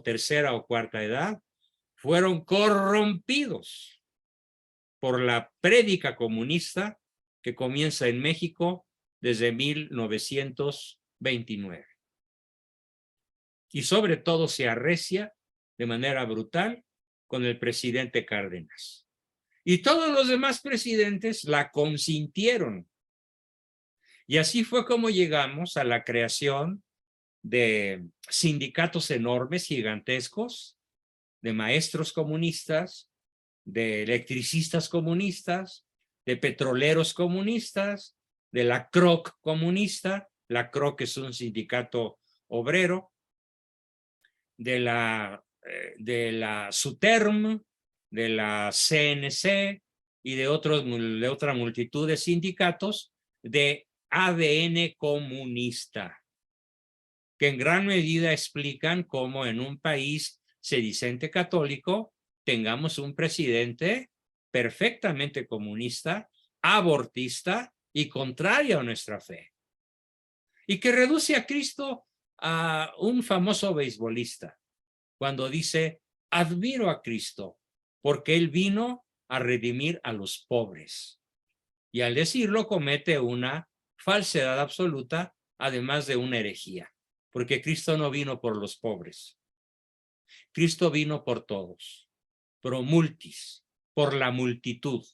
tercera o cuarta edad, fueron corrompidos por la prédica comunista que comienza en México desde 1929. Y sobre todo se arrecia de manera brutal con el presidente Cárdenas. Y todos los demás presidentes la consintieron. Y así fue como llegamos a la creación de sindicatos enormes, gigantescos, de maestros comunistas, de electricistas comunistas, de petroleros comunistas, de la CROC comunista, la CROC es un sindicato obrero, de la SUTERM, de la CNC y de otra multitud de sindicatos de ADN comunista, que en gran medida explican cómo en un país sedicente católico tengamos un presidente perfectamente comunista, abortista y contrario a nuestra fe, y que reduce a Cristo a un famoso beisbolista cuando dice: admiro a Cristo porque él vino a redimir a los pobres, y al decirlo comete una falsedad absoluta, además de una herejía, porque Cristo no vino por los pobres, Cristo vino por todos, pro multis, por la multitud,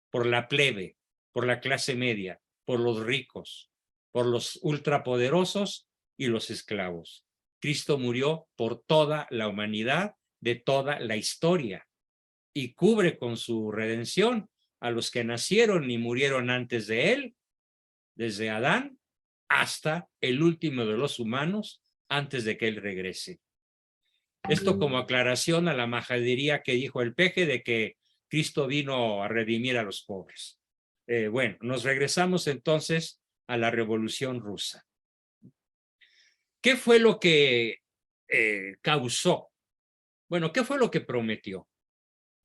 por la plebe, por la clase media, por los ricos, por los ultrapoderosos y los esclavos. Cristo murió por toda la humanidad de toda la historia y cubre con su redención a los que nacieron y murieron antes de él, desde Adán hasta el último de los humanos, antes de que él regrese. Esto como aclaración a la majadería que dijo el peje de que Cristo vino a redimir a los pobres. Bueno, nos regresamos entonces a la Revolución Rusa. ¿Qué fue lo que causó? Bueno, ¿qué fue lo que prometió?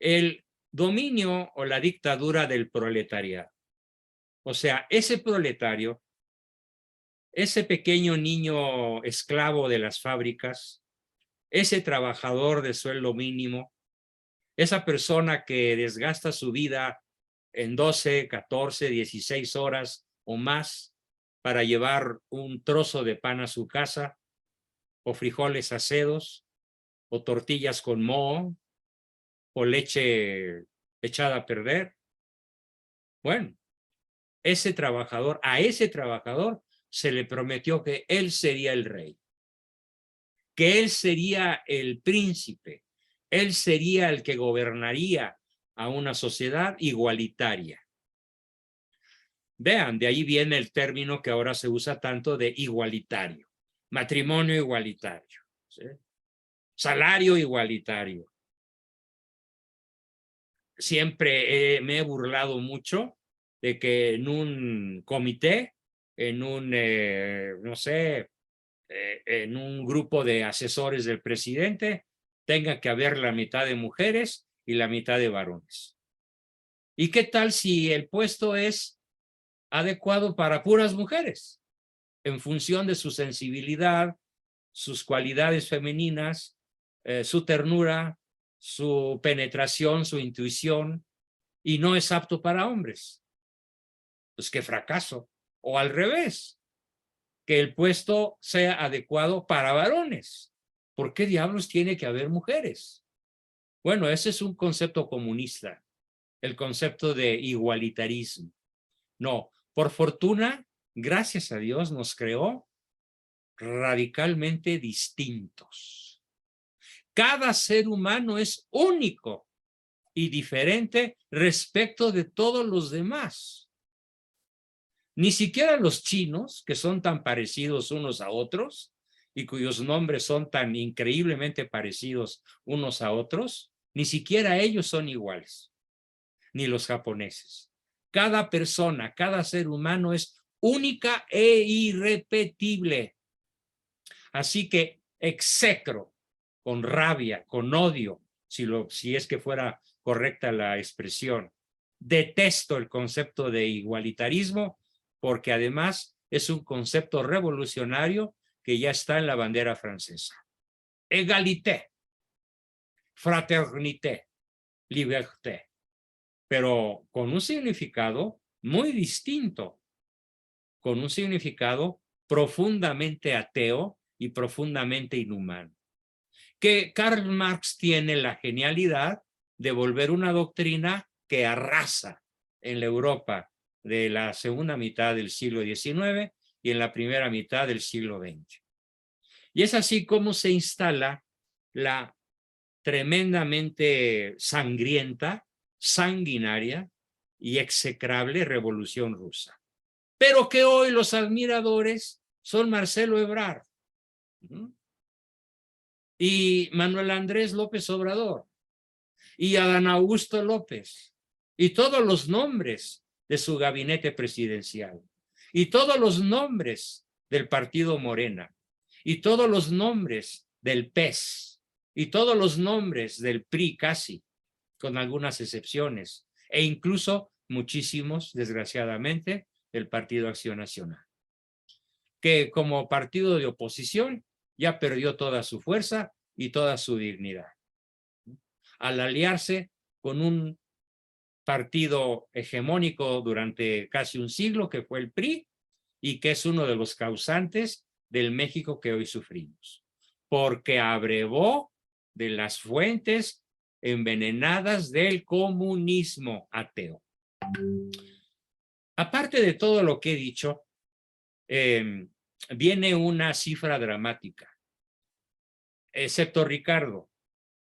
El dominio o la dictadura del proletariado. O sea, ese proletario, ese pequeño niño esclavo de las fábricas, ese trabajador de sueldo mínimo, esa persona que desgasta su vida en 12, 14, 16 horas o más para llevar un trozo de pan a su casa, o frijoles acedos, o tortillas con moho, o leche echada a perder. Bueno, a ese trabajador se le prometió que él sería el rey, que él sería el príncipe, él sería el que gobernaría a una sociedad igualitaria. Vean, de ahí viene el término que ahora se usa tanto de igualitario, matrimonio igualitario, ¿sí? Salario igualitario. Siempre me he burlado mucho de que en un comité, en un, no sé, en un grupo de asesores del presidente, tenga que haber la mitad de mujeres y la mitad de varones. ¿Y qué tal si el puesto es adecuado para puras mujeres, en función de su sensibilidad, sus cualidades femeninas, su ternura, su penetración, su intuición, y no es apto para hombres? Pues qué fracaso. O al revés, que el puesto sea adecuado para varones. ¿Por qué diablos tiene que haber mujeres? Bueno, ese es un concepto comunista, el concepto de igualitarismo. No, por fortuna, gracias a Dios, nos creó radicalmente distintos. Cada ser humano es único y diferente respecto de todos los demás. Ni siquiera los chinos, que son tan parecidos unos a otros y cuyos nombres son tan increíblemente parecidos unos a otros, ni siquiera ellos son iguales, ni los japoneses. Cada persona, cada ser humano es única e irrepetible. Así que execro, con rabia, con odio, si es que fuera correcta la expresión, detesto el concepto de igualitarismo, porque además es un concepto revolucionario que ya está en la bandera francesa. Égalité, fraternité, liberté, pero con un significado muy distinto, con un significado profundamente ateo y profundamente inhumano, que Karl Marx tiene la genialidad de volver una doctrina que arrasa en la Europa de la segunda mitad del siglo XIX y en la primera mitad del siglo XX. Y es así como se instala la tremendamente sangrienta, sanguinaria y execrable Revolución Rusa. pero que hoy los admiradores son Marcelo Ebrard y Manuel Andrés López Obrador y Adán Augusto López y todos los nombres de su gabinete presidencial y todos los nombres del partido Morena y todos los nombres del PES y todos los nombres del PRI casi, con algunas excepciones, e incluso muchísimos, desgraciadamente, del Partido Acción Nacional, que como partido de oposición ya perdió toda su fuerza y toda su dignidad al aliarse con un partido hegemónico durante casi un siglo que fue el PRI y que es uno de los causantes del México que hoy sufrimos, porque abrevó de las fuentes envenenadas del comunismo ateo. Aparte de todo lo que he dicho, viene una cifra dramática. Excepto Ricardo,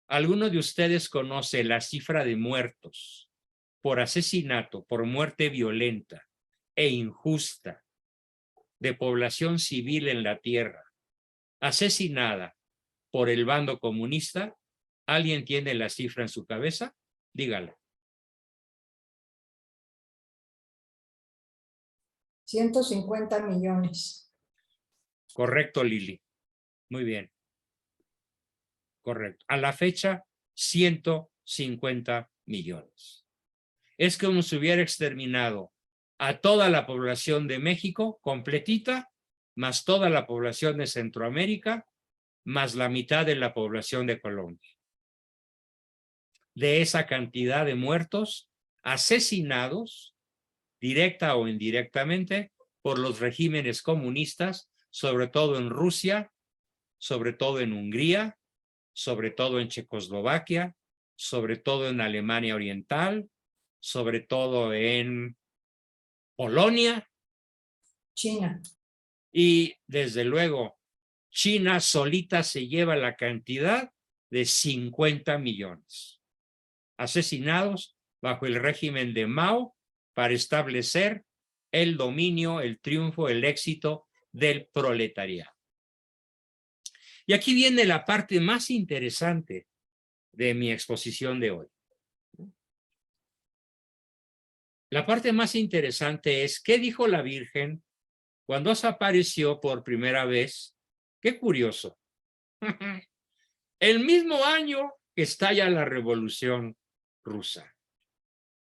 ¿alguno de ustedes conoce la cifra de muertos por asesinato, por muerte violenta e injusta de población civil en la tierra, asesinada por el bando comunista? ¿Alguien tiene la cifra en su cabeza? Dígala. 150 millones. Correcto, Lili. Muy bien. Correcto. A la fecha, 150 millones. Es como si hubiera exterminado a toda la población de México completita, más toda la población de Centroamérica, más la mitad de la población de Colombia. De esa cantidad de muertos asesinados, directa o indirectamente, por los regímenes comunistas, sobre todo en Rusia, sobre todo en Hungría, sobre todo en Checoslovaquia, sobre todo en Alemania Oriental, sobre todo en Polonia. China. Y desde luego, China solita se lleva la cantidad de 50 millones asesinados bajo el régimen de Mao para establecer el dominio, el triunfo, el éxito del proletariado. Y aquí viene la parte más interesante de mi exposición de hoy. La parte más interesante es ¿qué dijo la Virgen cuando se apareció por primera vez? Qué curioso. El mismo año que estalla la Revolución Rusa.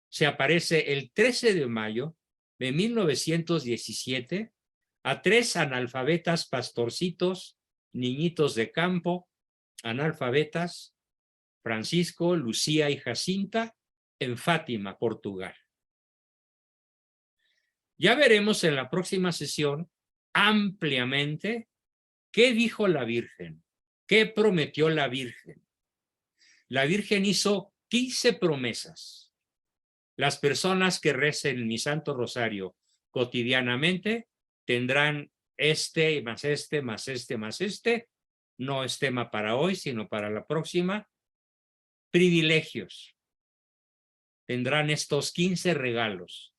Se aparece el 13 de mayo de 1917 a 3 analfabetas pastorcitos, niñitos de campo, analfabetas, Francisco, Lucía y Jacinta, en Fátima, Portugal. Ya veremos en la próxima sesión ampliamente qué dijo la Virgen, qué prometió la Virgen. La Virgen hizo 15 promesas. Las personas que recen mi Santo Rosario cotidianamente tendrán este, más este, más este, más este. No es tema para hoy, sino para la próxima. Privilegios. Tendrán estos 15 regalos,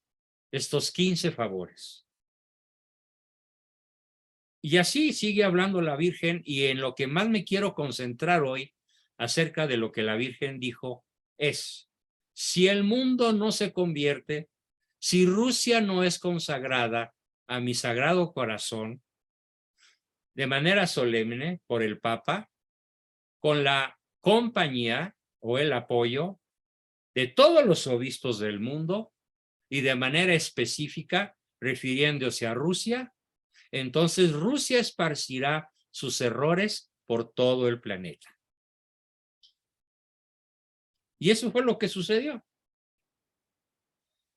estos 15 favores. Y así sigue hablando la Virgen, y en lo que más me quiero concentrar hoy acerca de lo que la Virgen dijo es, si el mundo no se convierte, si Rusia no es consagrada a mi sagrado corazón, de manera solemne por el Papa, con la compañía o el apoyo de todos los obispos del mundo y de manera específica refiriéndose a Rusia, entonces Rusia esparcirá sus errores por todo el planeta. Y eso fue lo que sucedió.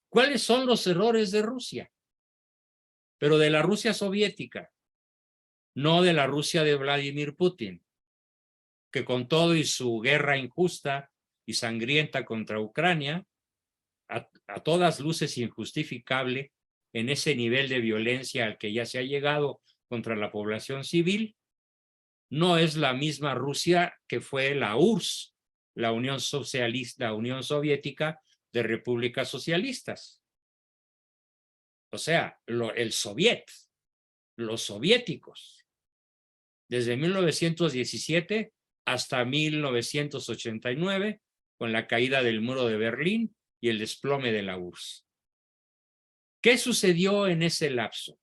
¿Cuáles son los errores de Rusia? Pero de la Rusia soviética, no de la Rusia de Vladimir Putin, que con todo y su guerra injusta y sangrienta contra Ucrania, a todas luces injustificable en ese nivel de violencia al que ya se ha llegado contra la población civil, no es la misma Rusia que fue la URSS, la Unión Socialista, la Unión Soviética de Repúblicas Socialistas. O sea, el soviet, los soviéticos, desde 1917 hasta 1989, con la caída del muro de Berlín y el desplome de la URSS. ¿Qué sucedió en ese lapso?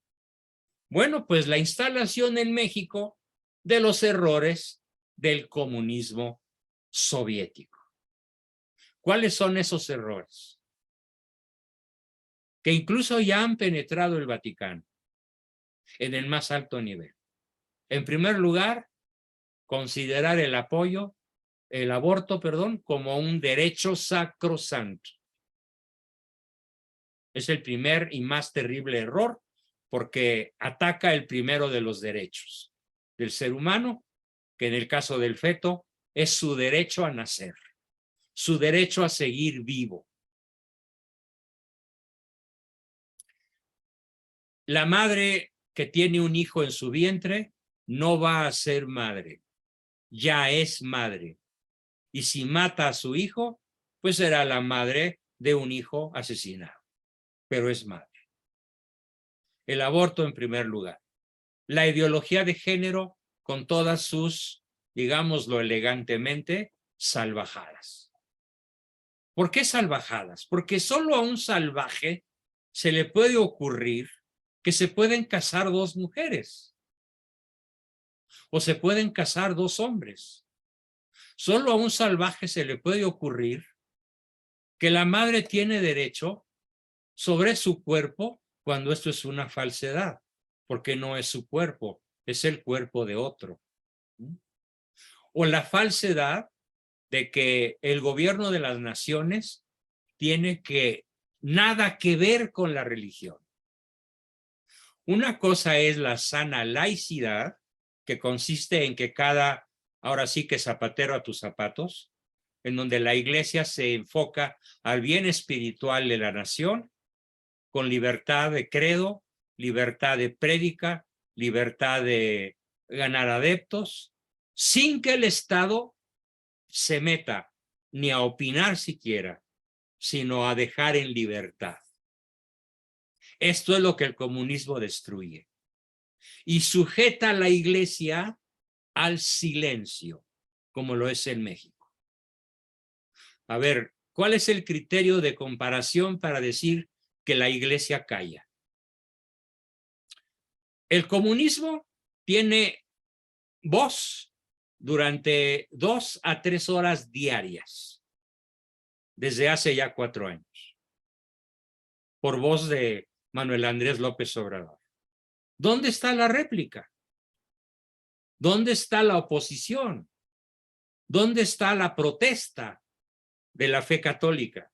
Bueno, pues la instalación en México de los errores del comunismo soviético. ¿Cuáles son esos errores? Que incluso ya han penetrado el Vaticano en el más alto nivel. En primer lugar, considerar el aborto, como un derecho sacrosanto. Es el primer y más terrible error, porque ataca el primero de los derechos del ser humano, que en el caso del feto es su derecho a nacer, su derecho a seguir vivo. La madre que tiene un hijo en su vientre no va a ser madre, ya es madre. Y si mata a su hijo, pues será la madre de un hijo asesinado, pero es madre. El aborto en primer lugar. La ideología de género con todas sus, digámoslo elegantemente, salvajadas. ¿Por qué salvajadas? Porque solo a un salvaje se le puede ocurrir que se pueden casar dos mujeres o se pueden casar dos hombres. Solo a un salvaje se le puede ocurrir que la madre tiene derecho sobre su cuerpo cuando esto es una falsedad, porque no es su cuerpo, es el cuerpo de otro. O la falsedad de que el gobierno de las naciones tiene nada que ver con la religión. Una cosa es la sana laicidad, que consiste en que ahora sí que zapatero a tus zapatos, en donde la iglesia se enfoca al bien espiritual de la nación, con libertad de credo, libertad de prédica, libertad de ganar adeptos, sin que el Estado se meta ni a opinar siquiera, sino a dejar en libertad. Esto es lo que el comunismo destruye y sujeta a la iglesia al silencio, como lo es en México. A ver, ¿cuál es el criterio de comparación para decir que la iglesia calla? El comunismo tiene voz durante 2 a 3 horas diarias, desde hace ya 4 años, por voz de Manuel Andrés López Obrador. ¿Dónde está la réplica? ¿Dónde está la oposición? ¿Dónde está la protesta de la fe católica?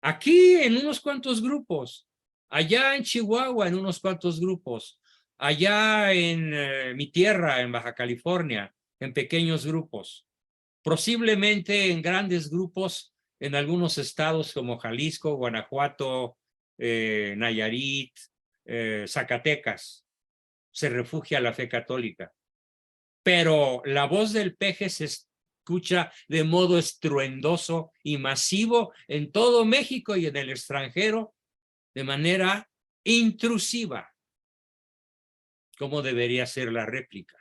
Aquí en unos cuantos grupos, allá en Chihuahua en unos cuantos grupos, allá en mi tierra, en Baja California, en pequeños grupos, posiblemente en grandes grupos en algunos estados como Jalisco, Guanajuato, Nayarit, Zacatecas, se refugia la fe católica. Pero la voz del peje se escucha de modo estruendoso y masivo en todo México y en el extranjero de manera intrusiva. ¿Cómo debería ser la réplica?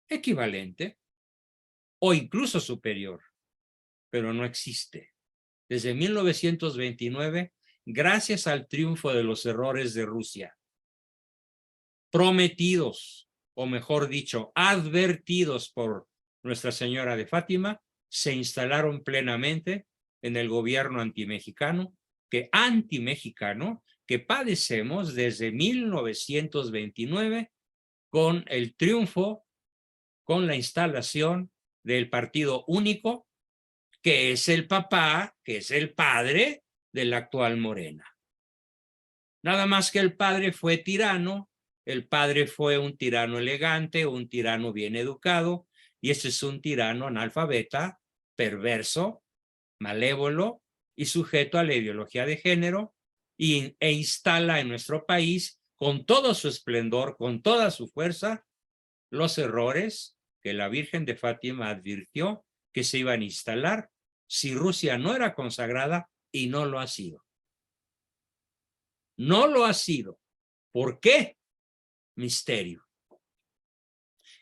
Equivalente o incluso superior, pero no existe. Desde 1929, gracias al triunfo de los errores de Rusia, prometidos, o mejor dicho, advertidos por Nuestra Señora de Fátima, se instalaron plenamente en el gobierno antimexicano que padecemos desde 1929 con el triunfo, con la instalación del partido único, que es el papá, que es el padre de la actual Morena. Nada más que el padre fue tirano, el padre fue un tirano elegante, un tirano bien educado, y este es un tirano analfabeta, perverso, malévolo y sujeto a la ideología de género, e instala en nuestro país con todo su esplendor, con toda su fuerza, los errores que la Virgen de Fátima advirtió que se iban a instalar si Rusia no era consagrada y no lo ha sido. No lo ha sido. ¿Por qué? Misterio.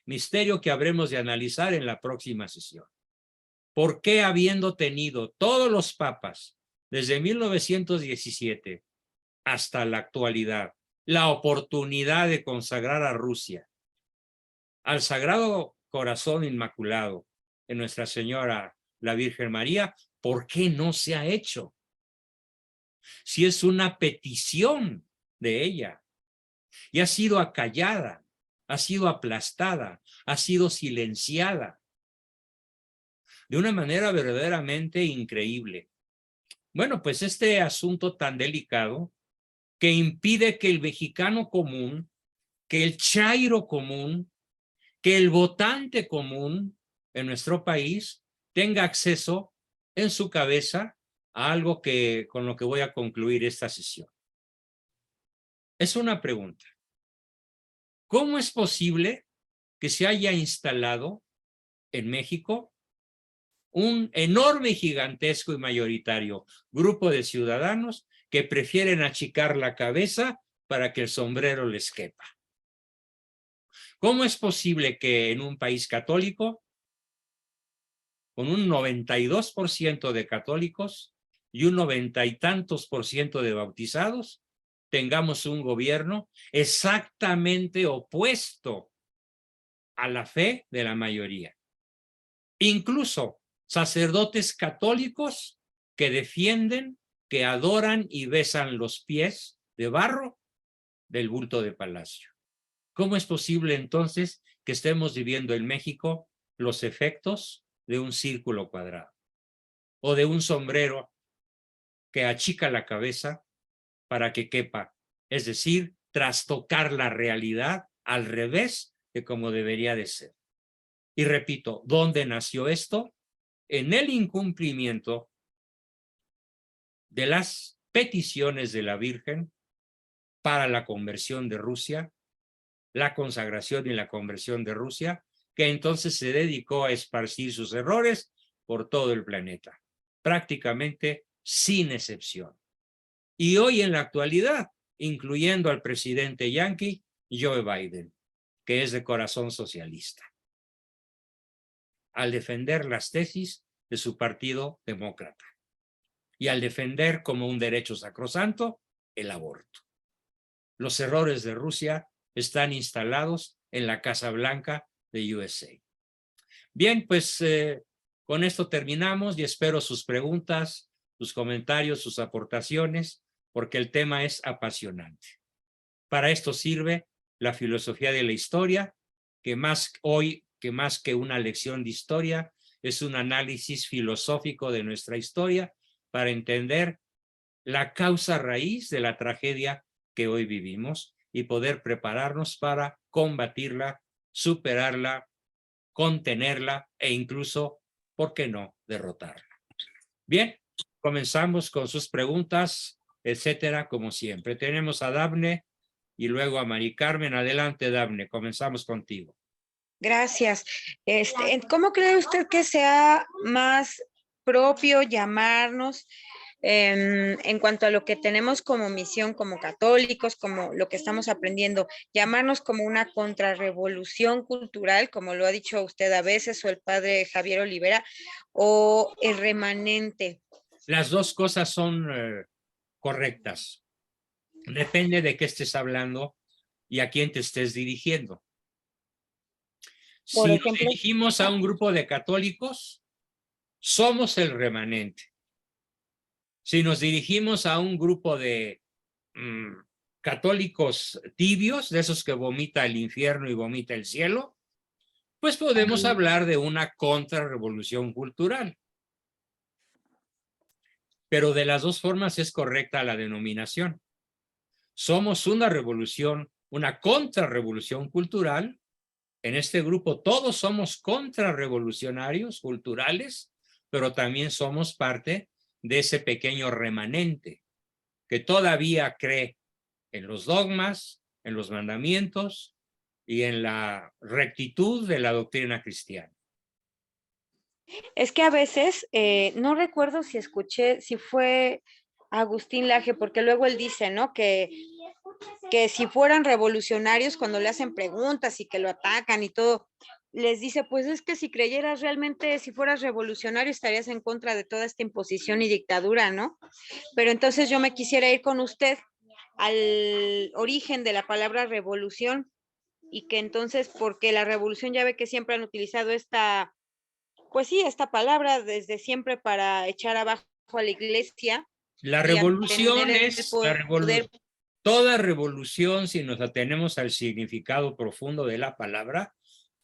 Misterio que habremos de analizar en la próxima sesión. ¿Por qué, habiendo tenido todos los papas desde 1917 hasta la actualidad la oportunidad de consagrar a Rusia al Sagrado Corazón Inmaculado de Nuestra Señora, la Virgen María, ¿por qué no se ha hecho? Si es una petición de ella y ha sido acallada, ha sido aplastada, ha sido silenciada de una manera verdaderamente increíble. Bueno, pues este asunto tan delicado que impide que el mexicano común, que el chairo común, que el votante común en nuestro país tenga acceso en su cabeza a algo con lo que voy a concluir esta sesión. Es una pregunta. ¿Cómo es posible que se haya instalado en México un enorme, gigantesco y mayoritario grupo de ciudadanos que prefieren achicar la cabeza para que el sombrero les quepa? ¿Cómo es posible que en un país católico, con un 92% de católicos y un 90 y tantos % de bautizados, tengamos un gobierno exactamente opuesto a la fe de la mayoría? Incluso sacerdotes católicos que defienden, que adoran y besan los pies de barro del bulto de palacio. ¿Cómo es posible entonces que estemos viviendo en México los efectos de un círculo cuadrado o de un sombrero que achica la cabeza para que quepa? Es decir, trastocar la realidad al revés de como debería de ser. Y repito, ¿dónde nació esto? En el incumplimiento de las peticiones de la Virgen para la conversión de Rusia, la consagración y la conversión de Rusia, que entonces se dedicó a esparcir sus errores por todo el planeta, prácticamente sin excepción. Y hoy en la actualidad, incluyendo al presidente yanqui Joe Biden, que es de corazón socialista, al defender las tesis de su partido demócrata y al defender como un derecho sacrosanto el aborto. Los errores de Rusia están instalados en la Casa Blanca de USA. Bien, pues con esto terminamos y espero sus preguntas, sus comentarios, sus aportaciones, porque el tema es apasionante. Para esto sirve la filosofía de la historia, que más que una lección de historia, es un análisis filosófico de nuestra historia para entender la causa raíz de la tragedia que hoy vivimos y poder prepararnos para combatirla, superarla, contenerla e incluso, ¿por qué no?, derrotarla. Bien, comenzamos con sus preguntas, etcétera, como siempre. Tenemos a Dafne y luego a Mari Carmen. Adelante, Dafne, comenzamos contigo. Gracias. ¿Cómo cree usted que sea más propio llamarnos en cuanto a lo que tenemos como misión como católicos, como lo que estamos aprendiendo, llamarnos como una contrarrevolución cultural, como lo ha dicho usted a veces, o el padre Javier Olivera, o el remanente? Las dos cosas son correctas. Depende de qué estés hablando y a quién te estés dirigiendo. Si nos dirigimos a un grupo de católicos, somos el remanente. Si nos dirigimos a un grupo de católicos tibios, de esos que vomita el infierno y vomita el cielo, pues podemos hablar de una contrarrevolución cultural. Pero de las dos formas es correcta la denominación. Somos una revolución, una contrarrevolución cultural. En este grupo todos somos contrarrevolucionarios culturales, pero también somos parte de ese pequeño remanente que todavía cree en los dogmas, en los mandamientos y en la rectitud de la doctrina cristiana. Es que a veces, no recuerdo si escuché, si fue Agustín Laje, porque luego él dice, ¿no? Que si fueran revolucionarios, cuando le hacen preguntas y que lo atacan y todo, les dice, pues es que si creyeras realmente, si fueras revolucionario, estarías en contra de toda esta imposición y dictadura, ¿no? Pero entonces yo me quisiera ir con usted al origen de la palabra revolución, y que entonces, porque la revolución ya ve que siempre han utilizado esta, pues sí, esta palabra desde siempre para echar abajo a la iglesia La y a revolución tener el es poder. Toda revolución, si nos atenemos al significado profundo de la palabra,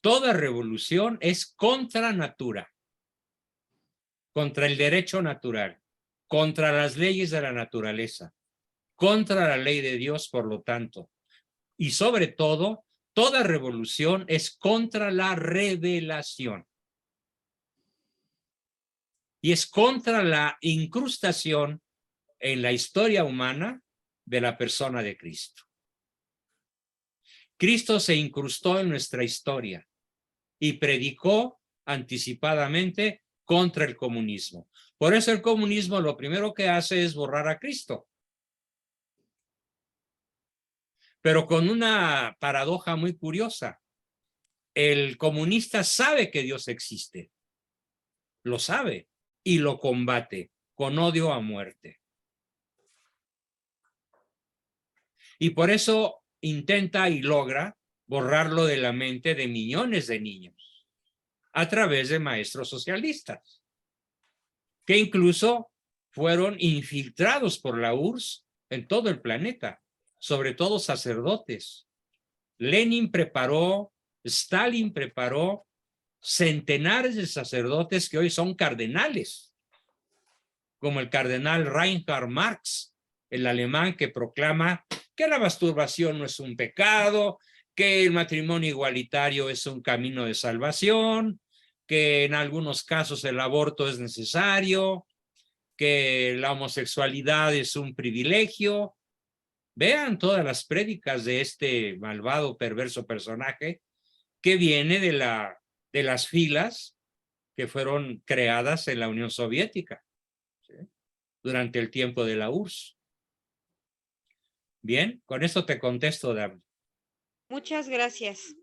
toda revolución es contra natura, contra el derecho natural, contra las leyes de la naturaleza, contra la ley de Dios, por lo tanto. Y sobre todo, toda revolución es contra la revelación. Y es contra la incrustación en la historia humana de la persona de Cristo. Cristo se incrustó en nuestra historia y predicó anticipadamente contra el comunismo. Por eso el comunismo lo primero que hace es borrar a Cristo. Pero con una paradoja muy curiosa. El comunista sabe que Dios existe. Lo sabe y lo combate con odio a muerte. Y por eso intenta y logra borrarlo de la mente de millones de niños a través de maestros socialistas, que incluso fueron infiltrados por la URSS en todo el planeta, sobre todo sacerdotes. Lenin preparó, Stalin preparó centenares de sacerdotes que hoy son cardenales, como el cardenal Reinhard Marx, el alemán que proclama que la masturbación no es un pecado, que el matrimonio igualitario es un camino de salvación, que en algunos casos el aborto es necesario, que la homosexualidad es un privilegio. Vean todas las prédicas de este malvado, perverso personaje que viene de las filas que fueron creadas en la Unión Soviética, ¿sí?, durante el tiempo de la URSS. Bien, con esto te contesto, David. Muchas gracias.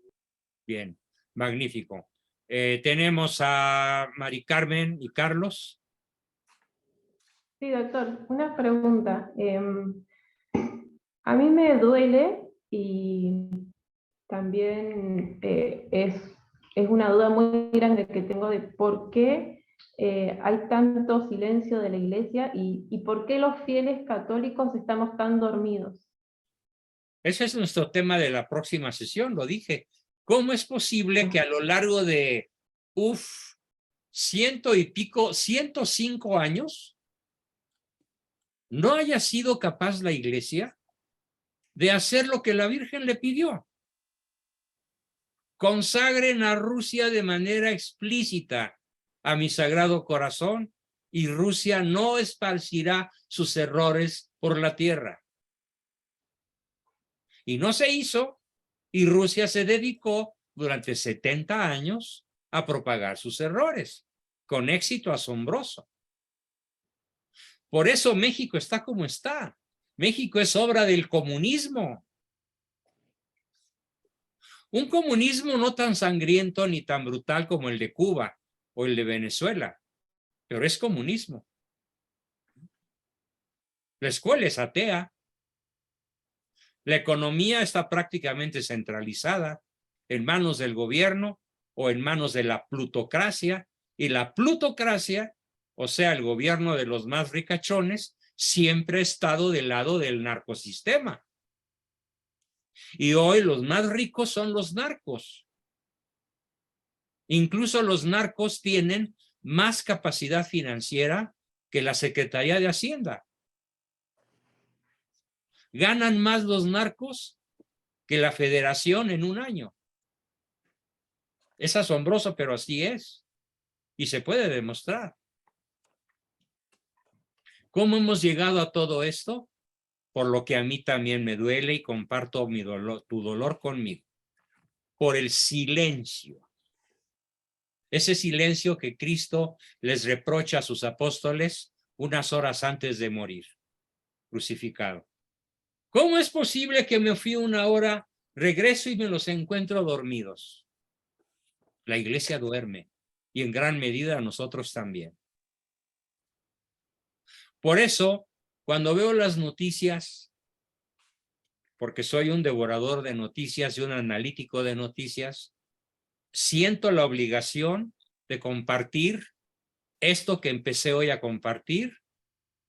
Bien, magnífico. Tenemos a Mari Carmen y Carlos. Sí, doctor, una pregunta. A mí me duele y también es una duda muy grande que tengo de por qué hay tanto silencio de la iglesia y por qué los fieles católicos estamos tan dormidos. Ese es nuestro tema de la próxima sesión, lo dije. ¿Cómo es posible que a lo largo de, 105 años, no haya sido capaz la iglesia de hacer lo que la Virgen le pidió? Consagren a Rusia de manera explícita a mi sagrado corazón y Rusia no esparcirá sus errores por la tierra. Y no se hizo, y Rusia se dedicó durante 70 años a propagar sus errores, con éxito asombroso. Por eso México está como está. México es obra del comunismo. Un comunismo no tan sangriento ni tan brutal como el de Cuba o el de Venezuela, pero es comunismo. La escuela es atea. La economía está prácticamente centralizada en manos del gobierno o en manos de la plutocracia, y la plutocracia, o sea, el gobierno de los más ricachones, siempre ha estado del lado del narcosistema. Y hoy los más ricos son los narcos. Incluso los narcos tienen más capacidad financiera que la Secretaría de Hacienda. Ganan más los narcos que la Federación en un año. Es asombroso, pero así es. Y se puede demostrar. ¿Cómo hemos llegado a todo esto? Por lo que a mí también me duele y comparto mi dolor, tu dolor conmigo. Por el silencio. Ese silencio que Cristo les reprocha a sus apóstoles unas horas antes de morir. crucificado. ¿Cómo es posible que me fui 1 hora, regreso y me los encuentro dormidos? La iglesia duerme y en gran medida nosotros también. Por eso, cuando veo las noticias, porque soy un devorador de noticias y un analítico de noticias, siento la obligación de compartir esto que empecé hoy a compartir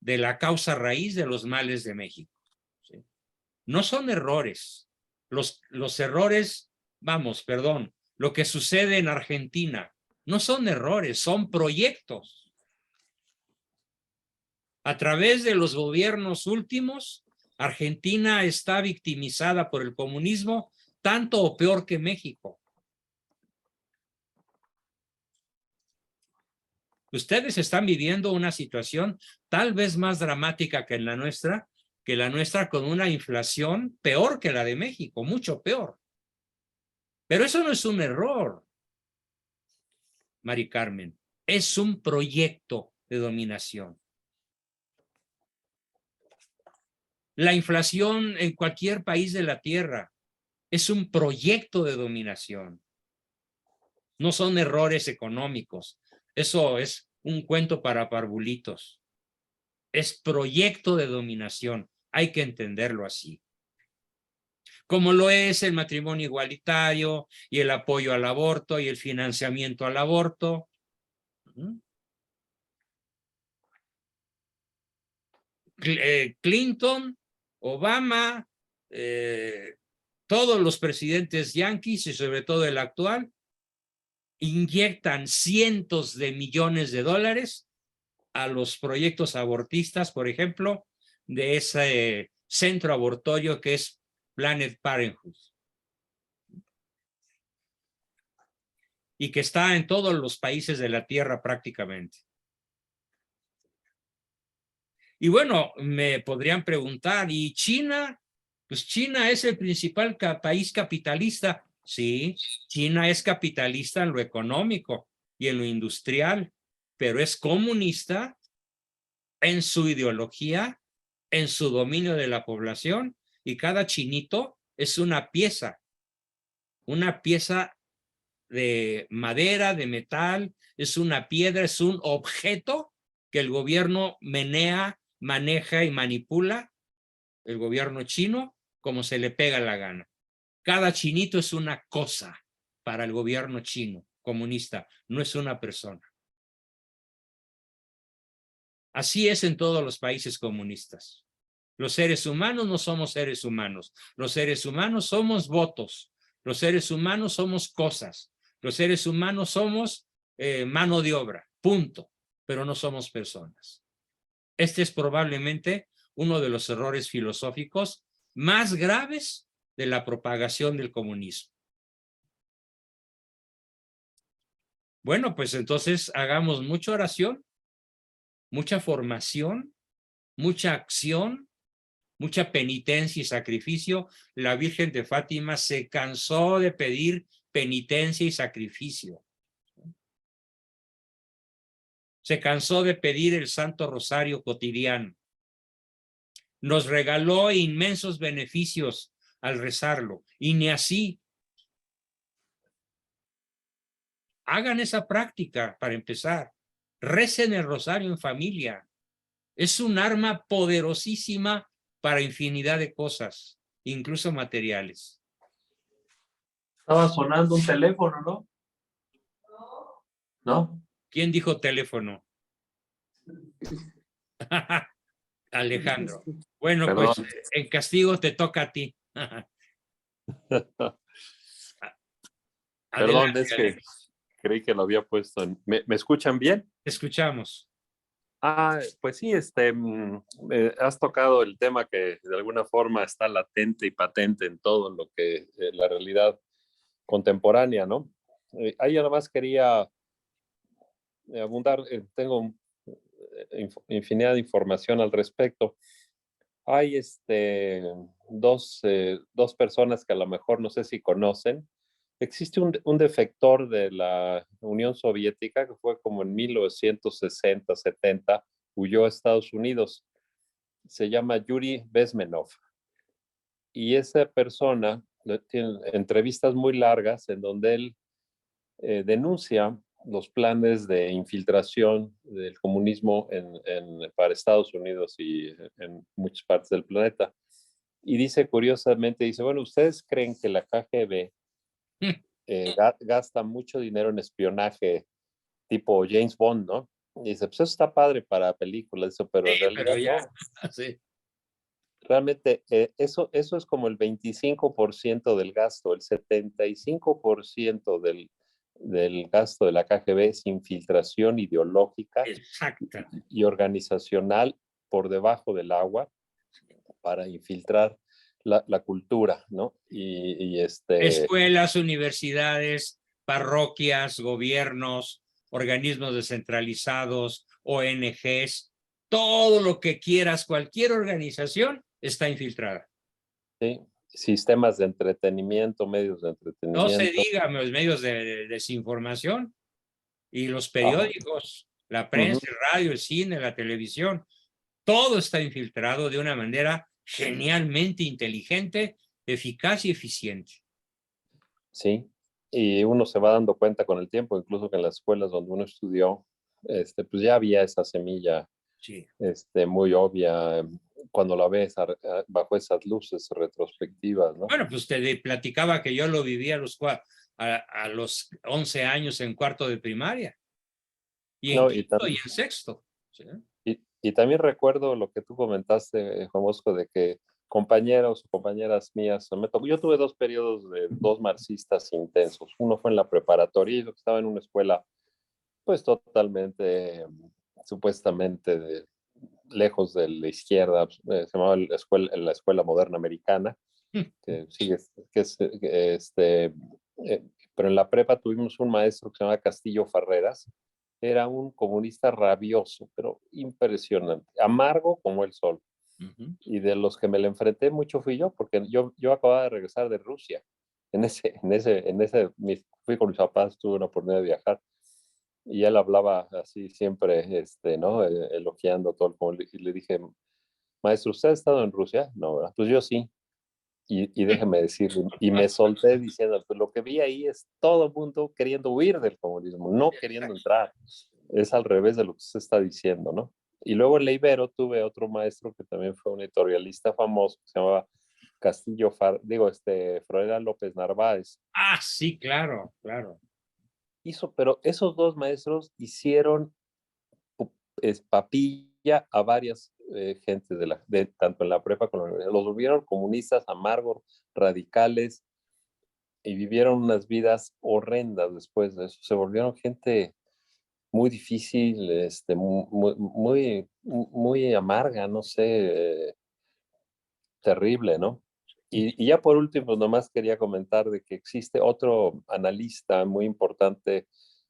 de la causa raíz de los males de México. ¿Sí? No son errores. Los errores, lo que sucede en Argentina, no son errores, son proyectos. A través de los gobiernos últimos, Argentina está victimizada por el comunismo tanto o peor que México. Ustedes están viviendo una situación tal vez más dramática que la nuestra con una inflación peor que la de México, mucho peor. Pero eso no es un error, Mari Carmen, es un proyecto de dominación. La inflación en cualquier país de la Tierra es un proyecto de dominación. No son errores económicos. Eso es un cuento para parvulitos. Es proyecto de dominación. Hay que entenderlo así. Como lo es el matrimonio igualitario y el apoyo al aborto y el financiamiento al aborto. Clinton, Obama, todos los presidentes yanquis y sobre todo el actual, inyectan cientos de millones de dólares a los proyectos abortistas, por ejemplo, de ese centro abortorio que es Planned Parenthood. Y que está en todos los países de la Tierra prácticamente. Y bueno, me podrían preguntar, ¿y China? Pues China es el principal país capitalista. Sí, China es capitalista en lo económico y en lo industrial, pero es comunista en su ideología, en su dominio de la población, y cada chinito es una pieza de madera, de metal, es una piedra, es un objeto que el gobierno menea, maneja y manipula, el gobierno chino, como se le pega la gana. Cada chinito es una cosa para el gobierno chino comunista, no es una persona. Así es en todos los países comunistas. Los seres humanos no somos seres humanos. Los seres humanos somos votos. Los seres humanos somos cosas. Los seres humanos somos mano de obra, punto. Pero no somos personas. Este es probablemente uno de los errores filosóficos más graves de la propagación del comunismo. Bueno, pues entonces hagamos mucha oración, mucha formación, mucha acción, mucha penitencia y sacrificio. La Virgen de Fátima se cansó de pedir penitencia y sacrificio. Se cansó de pedir el Santo Rosario cotidiano. Nos regaló inmensos beneficios al rezarlo, y ni así. Hagan esa práctica para empezar. Recen el rosario en familia. Es un arma poderosísima para infinidad de cosas, incluso materiales. Estaba sonando un teléfono, ¿no? ¿No? ¿Quién dijo teléfono? Alejandro. Bueno, Perdón. pues en castigo te toca a ti. Perdón, Adelante, es que creí que lo había puesto en... ¿Me escuchan bien? te escuchamos. Pues sí, has tocado el tema que de alguna forma está latente y patente en todo lo que la realidad contemporánea, ¿no? Ahí además quería abundar, tengo infinidad de información al respecto. Hay dos personas que a lo mejor no sé si conocen. Existe un defector de la Unión Soviética que fue como en 1960, 70, huyó a Estados Unidos. se llama Yuri Bezmenov. Y esa persona tiene entrevistas muy largas en donde él denuncia los planes de infiltración del comunismo para Estados Unidos y en muchas partes del planeta. Y dice, curiosamente, dice, bueno, ¿ustedes creen que la KGB gasta mucho dinero en espionaje tipo James Bond, ¿no? Y dice, pues eso está padre para películas, eso, pero en realidad Pero ya, no. sí. Realmente eso es como el 25% del gasto, el 75% del gasto de la KGB es infiltración ideológica Exacto. y organizacional por debajo del agua para infiltrar la cultura, ¿no? Escuelas, universidades, parroquias, gobiernos, organismos descentralizados, ONGs, todo lo que quieras, cualquier organización está infiltrada. ¿sí? Sistemas de entretenimiento, medios de No se entretenimiento. diga los medios de desinformación y los Ajá. periódicos, la prensa, el radio, el cine, la televisión, todo está infiltrado de una manera genialmente inteligente, eficaz y eficiente. Sí, y uno se va dando cuenta con el tiempo, incluso que en las escuelas donde uno estudió, pues ya había esa semilla Sí. muy obvia cuando la ves bajo esas luces retrospectivas, ¿no? Bueno, pues te platicaba que yo lo viví a los 11 años en cuarto de primaria y en No, quinto y en sexto. ¿Sí? y también recuerdo lo que tú comentaste, Juan Bosco, de que compañeros o compañeras mías, yo tuve 2 periodos de 2 marxistas intensos. Uno fue en la preparatoria y yo estaba en una escuela pues totalmente, supuestamente lejos de la izquierda, se llamaba la escuela Moderna Americana, que sigue, pero en la prepa tuvimos un maestro que se llamaba Castillo Farreras, era un comunista rabioso, pero impresionante, amargo como el sol. Y de los que me le enfrenté mucho fui yo, porque yo acababa de regresar de Rusia. Fui con mis papás, tuve una oportunidad de viajar. Y él hablaba así siempre, ¿no? Elogiando todo el comunismo. Y le dije, maestro, ¿usted ha estado en Rusia? No, ¿verdad? Pues yo sí. Y déjeme decirle, y me solté diciendo, pues lo que vi ahí es todo el mundo queriendo huir del comunismo, no queriendo entrar. Es al revés de lo que usted está diciendo, ¿no? Y luego en la Ibero tuve otro maestro que también fue un editorialista famoso, que se llamaba Froilán López Narváez. Ah, sí, claro, claro. Pero esos 2 maestros hicieron papilla a varias gentes tanto en la prepa como en la universidad. Los volvieron comunistas, amargos, radicales, y vivieron unas vidas horrendas después de eso. Se volvieron gente muy difícil, muy amarga, no sé, terrible, ¿no? Y ya por último, nomás quería comentar de que existe otro analista muy importante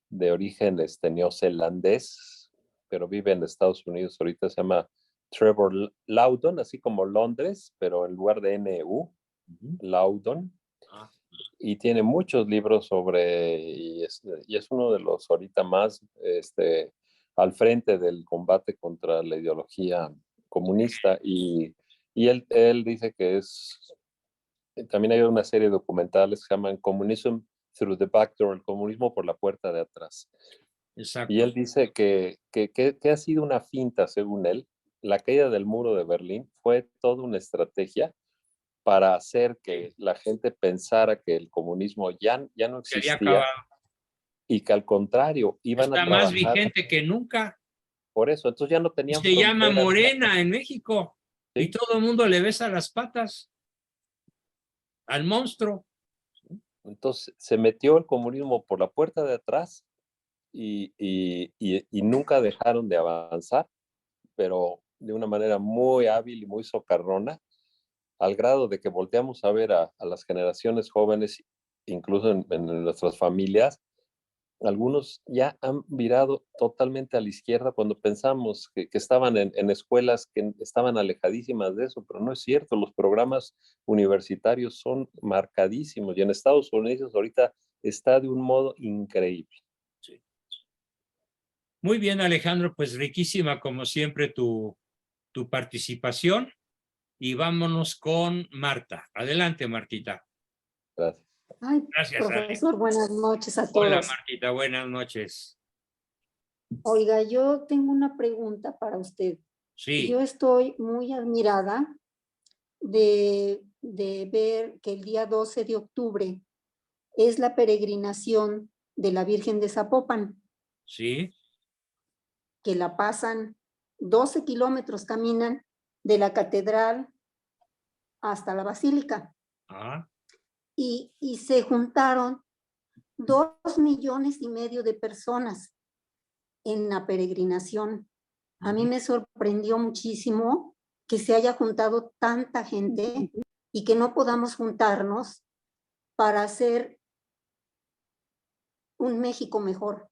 de origen neozelandés, pero vive en Estados Unidos ahorita, se llama Trevor Loudon, así como Londres, pero en lugar de NU, Loudon. Y tiene muchos libros y es uno de los ahorita más al frente del combate contra la ideología comunista. Y él dice que también hay una serie de documentales que se llaman Communism Through the Back Door, el comunismo por la puerta de atrás. Exacto. Y él dice que ha sido una finta, según él. La caída del muro de Berlín fue toda una estrategia para hacer que la gente pensara que el comunismo ya no Sería existía acabado. y que al contrario iban a Está más trabajar vigente que nunca. por eso. Entonces ya no Y tenían se llama fronteras. Morena en México. ¿Sí? Y todo el mundo le besa las patas al monstruo. Entonces se metió el comunismo por la puerta de atrás y nunca dejaron de avanzar, pero de una manera muy hábil y muy socarrona, al grado de que volteamos a ver a las generaciones jóvenes, incluso en nuestras familias. Algunos ya han virado totalmente a la izquierda cuando pensamos que estaban en escuelas que estaban alejadísimas de eso, pero no es cierto. Los programas universitarios son marcadísimos y en Estados Unidos ahorita está de un modo increíble. Sí. Muy bien, Alejandro, pues riquísima como siempre tu tu participación y vámonos con Marta. Adelante, Martita. Gracias. Ay, Gracias, Ale. profesor, buenas noches a Hola, todos. Martita, buenas noches. Oiga, yo tengo una pregunta para usted. Sí, Yo estoy muy admirada de ver que el día 12 de octubre es la peregrinación de la Virgen de Zapopan, sí, que la pasan 12 kilómetros, caminan de la catedral hasta la basílica. ah, Y se juntaron 2,5 millones de personas en la peregrinación. A mí me sorprendió muchísimo que se haya juntado tanta gente y que no podamos juntarnos para hacer un México mejor.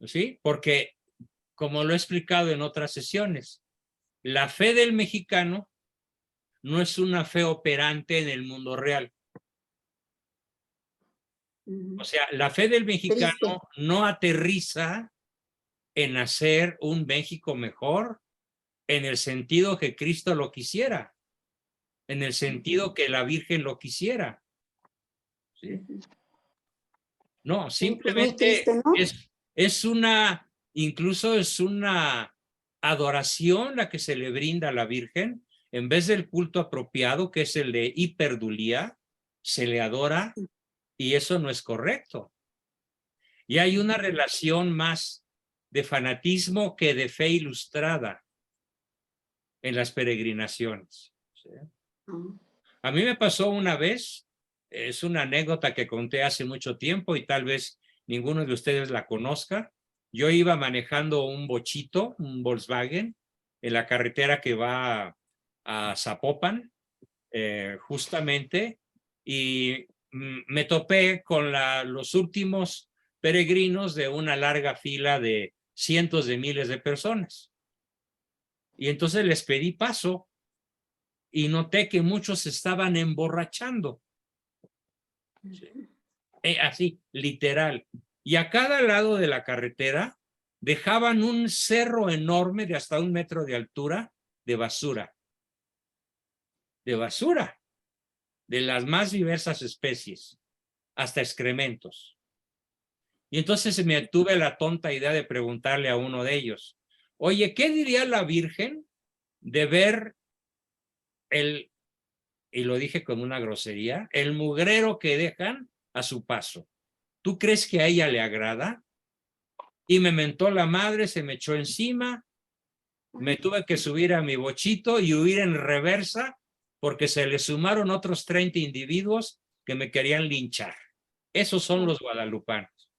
sí, porque como lo he explicado en otras sesiones, la fe del mexicano no es una fe operante en el mundo real. O sea, la fe del mexicano Triste. no aterriza en hacer un México mejor en el sentido que Cristo lo quisiera, en el sentido que la Virgen lo quisiera. ¿Sí? No, Sí, pues muy simplemente triste, ¿no? incluso es una adoración la que se le brinda a la Virgen, en vez del culto apropiado, que es el de hiperdulía, se le adora y eso no es correcto. Y hay una relación más de fanatismo que de fe ilustrada en las peregrinaciones. ¿Sí? A mí me pasó una vez, es una anécdota que conté hace mucho tiempo y tal vez ninguno de ustedes la conozca. Yo iba manejando un bochito, un Volkswagen, en la carretera que va a Zapopan, justamente, y me topé con los últimos peregrinos de una larga fila de cientos de miles de personas. Y entonces les pedí paso y noté que muchos se estaban emborrachando. Así, literal. Y a cada lado de la carretera dejaban un cerro enorme de hasta 1 metro de altura de basura. De basura. De las más diversas especies. Hasta excrementos. Y entonces me tuve la tonta idea de preguntarle a uno de ellos, oye, ¿qué diría la Virgen de ver y lo dije con una grosería, el mugrero que dejan a su paso? ¿Tú crees que a ella le agrada? Y me mentó la madre, se me echó encima, me tuve que subir a mi bochito y huir en reversa porque se le sumaron otros 30 individuos que me querían linchar. Esos son los guadalupanos.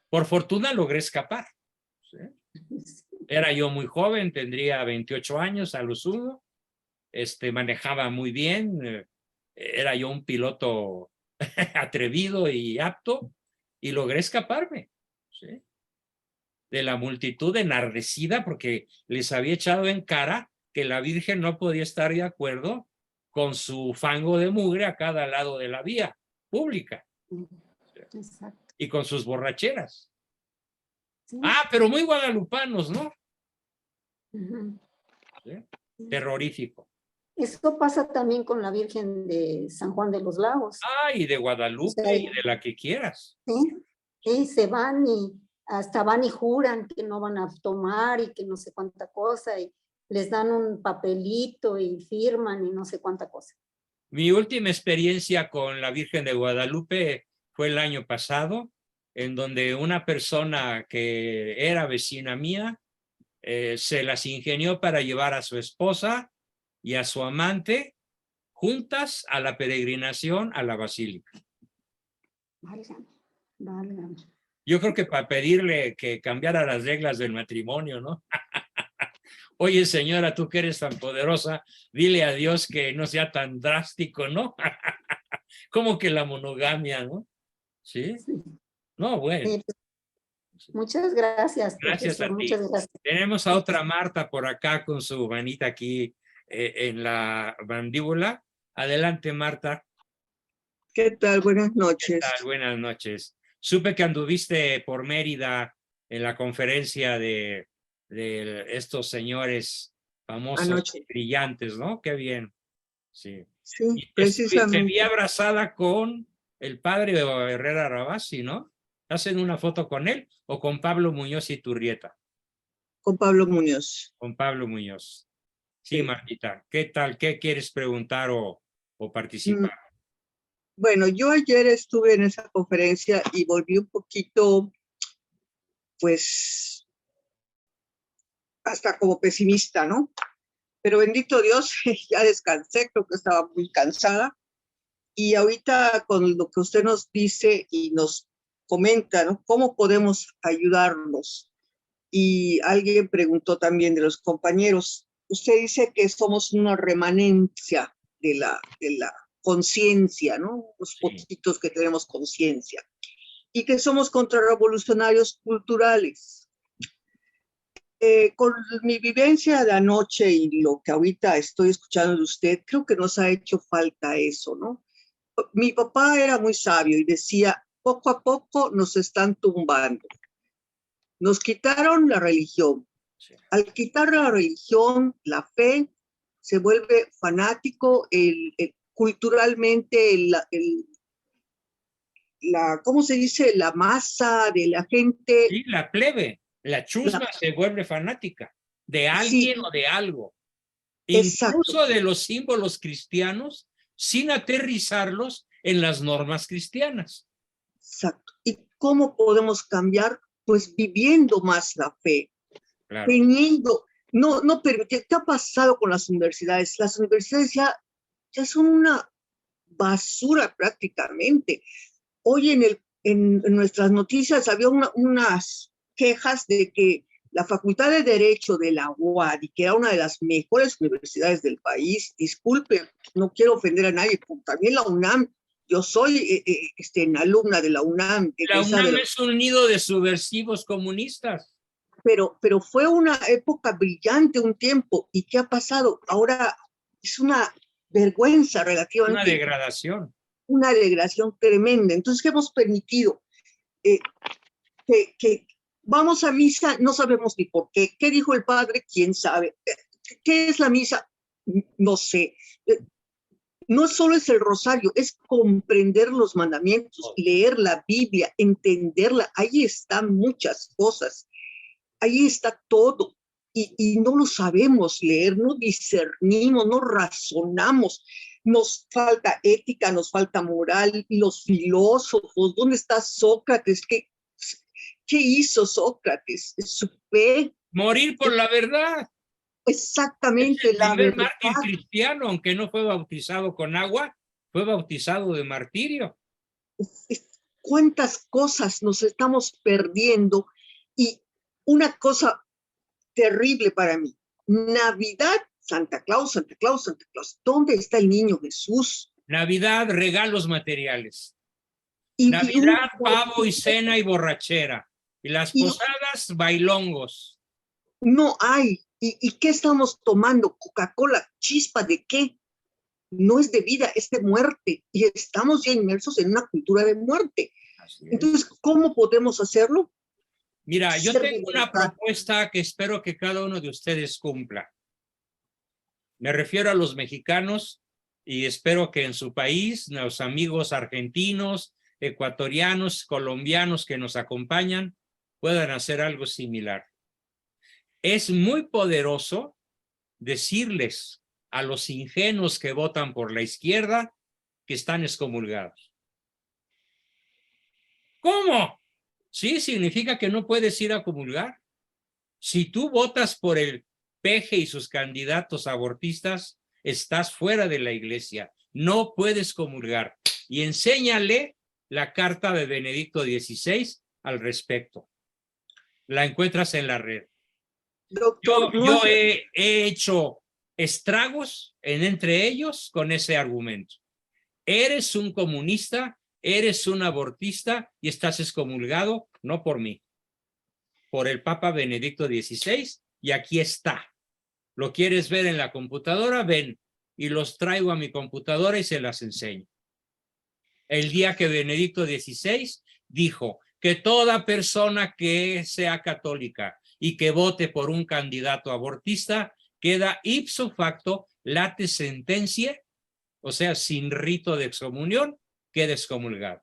Por fortuna logré escapar. ¿Sí? Era yo muy joven, tendría 28 años a lo sumo. Manejaba muy bien, era yo un piloto atrevido y apto y logré escaparme. ¿Sí? De la multitud enardecida porque les había echado en cara que la Virgen no podía estar de acuerdo con su fango de mugre a cada lado de la vía pública. Exacto. Y con sus borracheras. Sí. Pero muy guadalupanos, ¿no? Uh-huh. ¿Sí? Terrorífico. Eso pasa también con la Virgen de San Juan de los Lagos. Y de Guadalupe, o sea, y de la que quieras. Sí, sí, se van y hasta van y juran que no van a tomar y que no sé cuánta cosa, y les dan un papelito y firman y no sé cuánta cosa. Mi última experiencia con la Virgen de Guadalupe fue el año pasado, en donde una persona que era vecina mía se las ingenió para llevar a su esposa y a su amante juntas a la peregrinación a la basílica. Válgame, válgame. Yo creo que para pedirle que cambiara las reglas del matrimonio, ¿no? Oye, señora, tú que eres tan poderosa, dile a Dios que no sea tan drástico, ¿no? Como que la monogamia, ¿no? ¿Sí? Sí. No, bueno. Sí, pues, muchas gracias, Gracias profesor, a ti. muchas gracias. Tenemos a otra Marta por acá con su manita aquí en la mandíbula. Adelante, Marta. ¿Qué tal? Buenas noches. ¿Qué tal? Buenas noches. Supe que anduviste por Mérida en la conferencia de de estos señores famosos, Anoche. brillantes, ¿no? Qué bien. Sí. Sí, Y te vi precisamente. abrazada con el padre de Herrera Rabasi, ¿no? ¿Hacen una foto con él o con Pablo Muñoz y Turrieta? Con Pablo Muñoz. Con Pablo Muñoz. Sí, Sí. Martita, ¿qué tal? ¿Qué quieres preguntar o Mm, participar? Bueno, yo ayer estuve en esa conferencia y volví un poquito, pues, hasta como pesimista, ¿no? Pero bendito Dios, ya descansé, creo que estaba muy cansada. Y ahorita con lo que usted nos dice y nos comenta, ¿no? ¿Cómo podemos ayudarnos? Y alguien preguntó también de los compañeros, usted dice que somos una remanencia de la conciencia, ¿no? Los Sí. poquitos que tenemos conciencia. Y que somos contrarrevolucionarios culturales. Con mi vivencia de anoche y lo que ahorita estoy escuchando de usted, creo que nos ha hecho falta eso, ¿no? Mi papá era muy sabio y decía, poco a poco nos están tumbando. Nos quitaron la religión. Sí. Al quitar la religión, la fe, se vuelve fanático, culturalmente, ¿cómo se dice? La masa de la gente. Sí, la plebe, la chusma se vuelve fanática de Sí, alguien o de algo, exacto, incluso de los símbolos cristianos, sin aterrizarlos en las normas cristianas. exacto. ¿Y cómo podemos cambiar? Pues viviendo más la fe, Claro. teniendo, no permitir. ¿Qué ha pasado con las universidades? Las universidades ya son una basura prácticamente. Hoy en nuestras noticias había unas quejas de que la Facultad de Derecho de la UADY, que era una de las mejores universidades del país, disculpe, no quiero ofender a nadie, también la UNAM, yo soy alumna de la UNAM, La UNAM es un nido de subversivos comunistas. pero fue una época brillante un tiempo. ¿Y qué ha pasado? Ahora es una vergüenza Una relativamente, degradación. una degradación tremenda. Entonces, ¿qué hemos permitido? Que vamos a misa, no sabemos ni por qué. ¿Qué dijo el padre? ¿Quién sabe? ¿Qué es la misa? No sé. No solo es el rosario, es comprender los mandamientos, leer la Biblia, entenderla. Ahí están muchas cosas. Ahí está todo. Y no lo sabemos leer, no discernimos, no razonamos. Nos falta ética, nos falta moral. Los filósofos, ¿dónde está Sócrates? ¿Qué hizo Sócrates? Su fe. Morir por la verdad. Es Exactamente, el la primer verdad. mártir cristiano, aunque no fue bautizado con agua, fue bautizado de martirio. Cuántas cosas nos estamos perdiendo. Y una cosa terrible para mí, Navidad, Santa Claus, Santa Claus, Santa Claus, ¿dónde está el niño Jesús? Navidad, regalos materiales. Y Navidad, pavo y cena y borrachera. Y las y posadas, bailongos. no hay. ¿Y qué estamos tomando? ¿Coca-Cola? ¿Chispa de qué? No es de vida, es de muerte. Y estamos ya inmersos en una cultura de muerte. Así es. Entonces, ¿cómo podemos hacerlo? Mira, yo Ser tengo una voluntad. propuesta que espero que cada uno de ustedes cumpla. Me refiero a los mexicanos y espero que en su país, los amigos argentinos, ecuatorianos, colombianos que nos acompañan, puedan hacer algo similar. Es muy poderoso decirles a los ingenuos que votan por la izquierda que están excomulgados. ¿Cómo? Sí, significa que no puedes ir a comulgar. Si tú votas por el PG y sus candidatos abortistas, estás fuera de la iglesia. No puedes comulgar. Y enséñale la carta de Benedicto XVI al respecto. La encuentras en la red. Doctor, Yo he hecho estragos entre ellos con ese argumento. Eres un comunista, eres un abortista y estás excomulgado, no por mí, por el Papa Benedicto XVI, y aquí está. ¿Lo quieres ver en la computadora? Ven, y los traigo a mi computadora y se las enseño. El día que Benedicto XVI dijo que toda persona que sea católica y que vote por un candidato abortista, queda ipso facto late sentencia, o sea, sin rito de excomunión, queda excomulgado.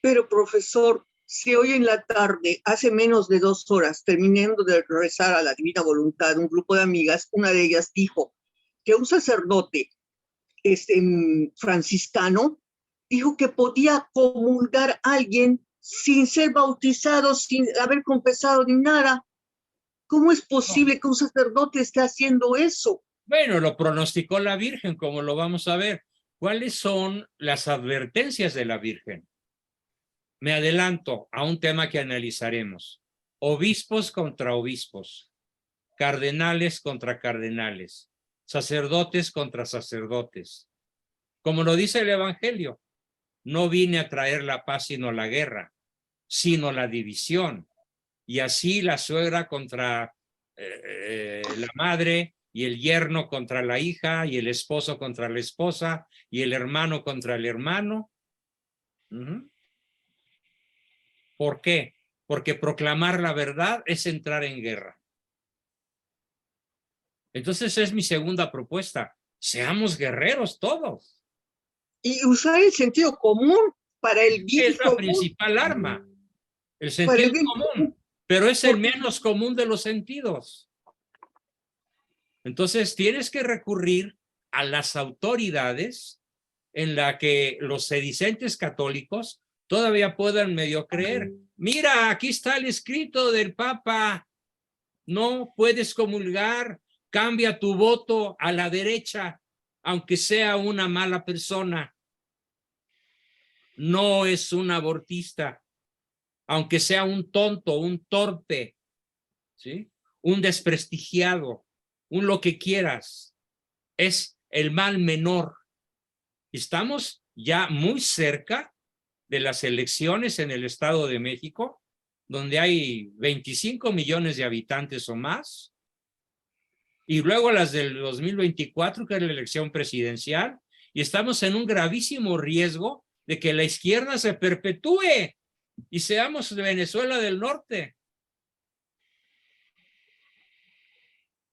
Pero profesor, si hoy en la tarde, hace menos de 2 horas, terminando de rezar a la divina voluntad, un grupo de amigas, una de ellas dijo que un sacerdote franciscano dijo que podía comulgar a alguien sin ser bautizado, sin haber confesado ni nada. ¿Cómo es posible que un sacerdote esté haciendo eso? Bueno, lo pronosticó la Virgen, como lo vamos a ver. ¿Cuáles son las advertencias de la Virgen? Me adelanto a un tema que analizaremos. Obispos contra obispos, cardenales contra cardenales, sacerdotes contra sacerdotes. Como lo dice el Evangelio, no vine a traer la paz sino la guerra, sino la división. Y así la suegra contra la madre, y el yerno contra la hija, y el esposo contra la esposa, y el hermano contra el hermano. ¿Por qué? Porque proclamar la verdad es entrar en guerra. Entonces es mi segunda propuesta. Seamos guerreros todos. Y usar el sentido común para el bien Es la común. principal arma. El Para sentido el bien común. Pero es el Porque- menos común de los sentidos. Entonces tienes que recurrir a las autoridades en la que los sedicentes católicos todavía puedan medio creer. Mira, aquí está el escrito del Papa. No puedes comulgar, cambia tu voto a la derecha, aunque sea una mala persona. No es un abortista, aunque sea un tonto, un torpe, ¿sí? Un desprestigiado, un lo que quieras. Es el mal menor. Estamos ya muy cerca de las elecciones en el Estado de México, donde hay 25 millones de habitantes o más, y luego las del 2024, que es la elección presidencial, y estamos en un gravísimo riesgo de que la izquierda se perpetúe y seamos de Venezuela del Norte.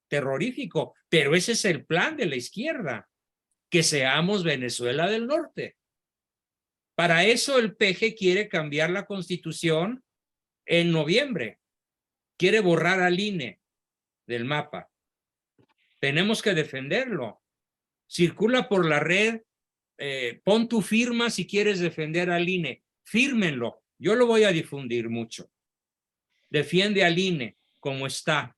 Terrorífico, pero ese es el plan de la izquierda, que seamos Venezuela del Norte. Para eso el PG quiere cambiar la Constitución en noviembre. Quiere borrar al INE del mapa. Tenemos que defenderlo. Circula por la red, pon tu firma si quieres defender al INE. Fírmenlo. Yo lo voy a difundir mucho. Defiende al INE como está.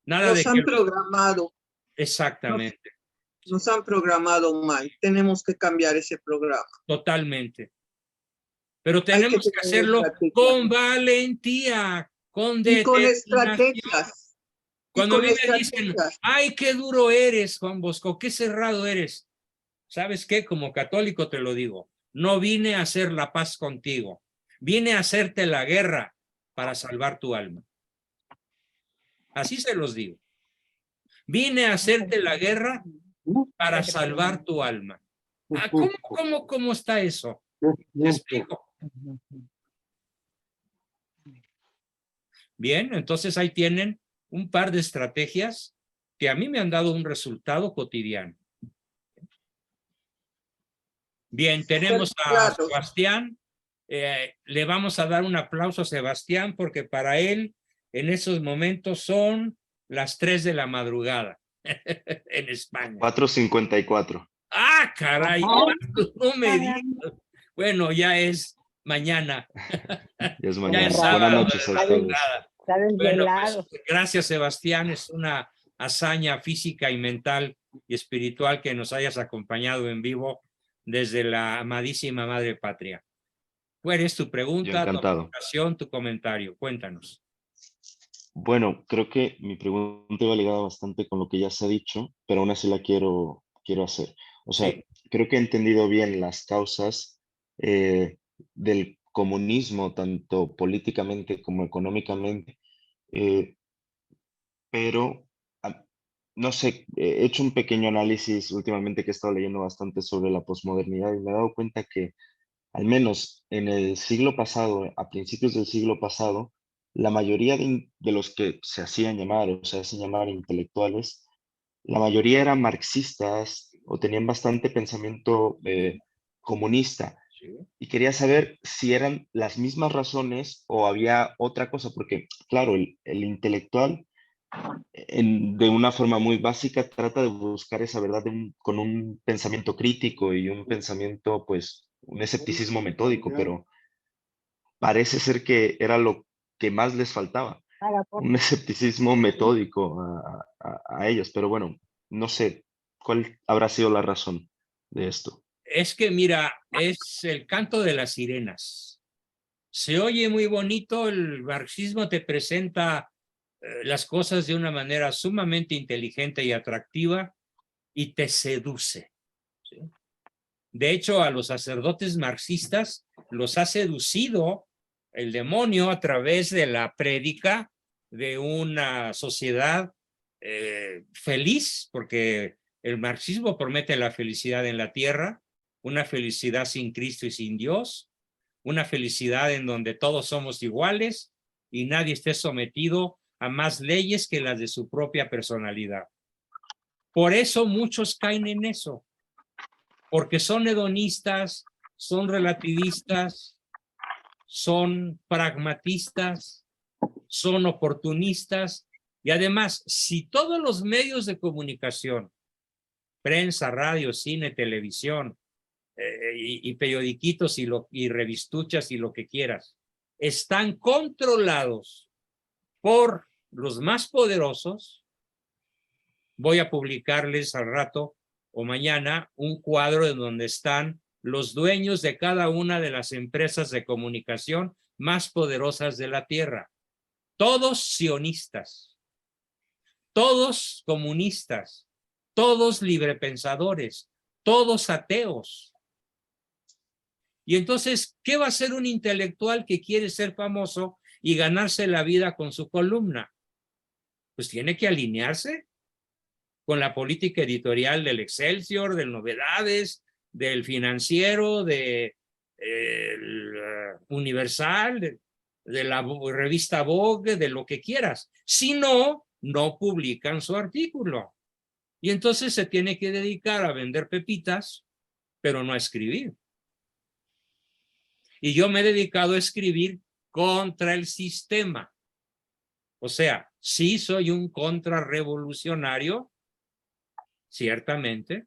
Nada de Nos han que... programado. Exactamente. Nos han programado mal. Tenemos que cambiar ese programa. Totalmente. Pero tenemos que hacerlo con valentía, con y con determinación. estrategias. Cuando a mí me dicen, ay, qué duro eres, Juan Bosco, qué cerrado eres. ¿Sabes qué? Como católico te lo digo. No vine a hacer la paz contigo. Vine a hacerte la guerra para salvar tu alma. Así se los digo. Vine a hacerte la guerra para salvar tu alma. Ah, ¿cómo está eso? ¿Te explico? Bien, entonces ahí tienen un par de estrategias que a mí me han dado un resultado cotidiano. Bien, tenemos a Sebastián. Le vamos a dar un aplauso a Sebastián porque para él en esos momentos son las 3 de la madrugada en España. 4:54. ¡Ah, caray! No me digas. Bueno, ya es mañana. Ya es Ya mañana. es sábado. Buenas noches a todos. Bueno, pues, gracias, Sebastián. Es una hazaña física y mental y espiritual que nos hayas acompañado en vivo desde la amadísima Madre Patria. ¿Cuál es tu pregunta, tu aportación, tu comentario? Cuéntanos. Bueno, creo que mi pregunta va ligada bastante con lo que ya se ha dicho, pero aún así la quiero hacer. O sea, Sí. creo que he entendido bien las causas del comunismo, tanto políticamente como económicamente, pero no sé, he hecho un pequeño análisis últimamente que he estado leyendo bastante sobre la posmodernidad y me he dado cuenta que al menos en el siglo pasado, a principios del siglo pasado, la mayoría de los que se hacían llamar o se hacen llamar intelectuales, la mayoría eran marxistas o tenían bastante pensamiento comunista. Y quería saber si eran las mismas razones o había otra cosa, porque claro, el intelectual de una forma muy básica trata de buscar esa verdad con un pensamiento crítico y un pensamiento, pues, un escepticismo metódico, pero parece ser que era lo que más les faltaba, un escepticismo metódico a ellos, pero bueno, no sé cuál habrá sido la razón de esto. Es que mira, es el canto de las sirenas. Se oye muy bonito, el marxismo te presenta las cosas de una manera sumamente inteligente y atractiva y te seduce, ¿sí? De hecho, a los sacerdotes marxistas los ha seducido el demonio a través de la prédica de una sociedad feliz, porque el marxismo promete la felicidad en la tierra, una felicidad sin Cristo y sin Dios, una felicidad en donde todos somos iguales y nadie esté sometido a más leyes que las de su propia personalidad. Por eso muchos caen en eso, porque son hedonistas, son relativistas, son pragmatistas, son oportunistas, y además, si todos los medios de comunicación, prensa, radio, cine, televisión, y periodiquitos y revistuchas y lo que quieras, están controlados por los más poderosos, voy a publicarles al rato o mañana un cuadro en donde están los dueños de cada una de las empresas de comunicación más poderosas de la tierra. Todos sionistas, todos comunistas, todos librepensadores, todos ateos. Y entonces, ¿qué va a hacer un intelectual que quiere ser famoso y ganarse la vida con su columna? Pues tiene que alinearse con la política editorial del Excelsior, del Novedades, del Financiero, del Universal, de la revista Vogue, de lo que quieras. Si no, no publican su artículo. Y entonces se tiene que dedicar a vender pepitas, pero no a escribir. Y yo me he dedicado a escribir contra el sistema. O sea, sí soy un contrarrevolucionario, ciertamente,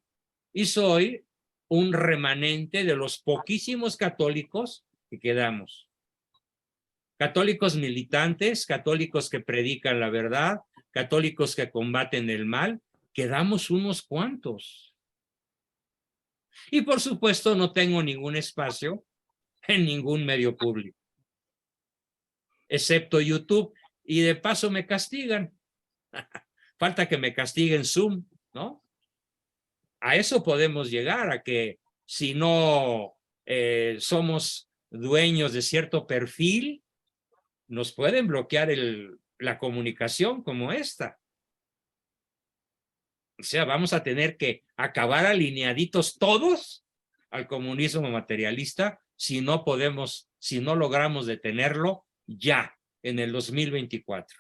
y soy un remanente de los poquísimos católicos que quedamos. Católicos militantes, católicos que predican la verdad, católicos que combaten el mal, quedamos unos cuantos. Y por supuesto no tengo ningún espacio en ningún medio público, excepto YouTube, y de paso me castigan. Falta que me castiguen Zoom, ¿no? A eso podemos llegar, a que si no somos dueños de cierto perfil, nos pueden bloquear la comunicación como esta. O sea, vamos a tener que acabar alineaditos todos al comunismo materialista si no podemos, si no logramos detenerlo ya en el 2024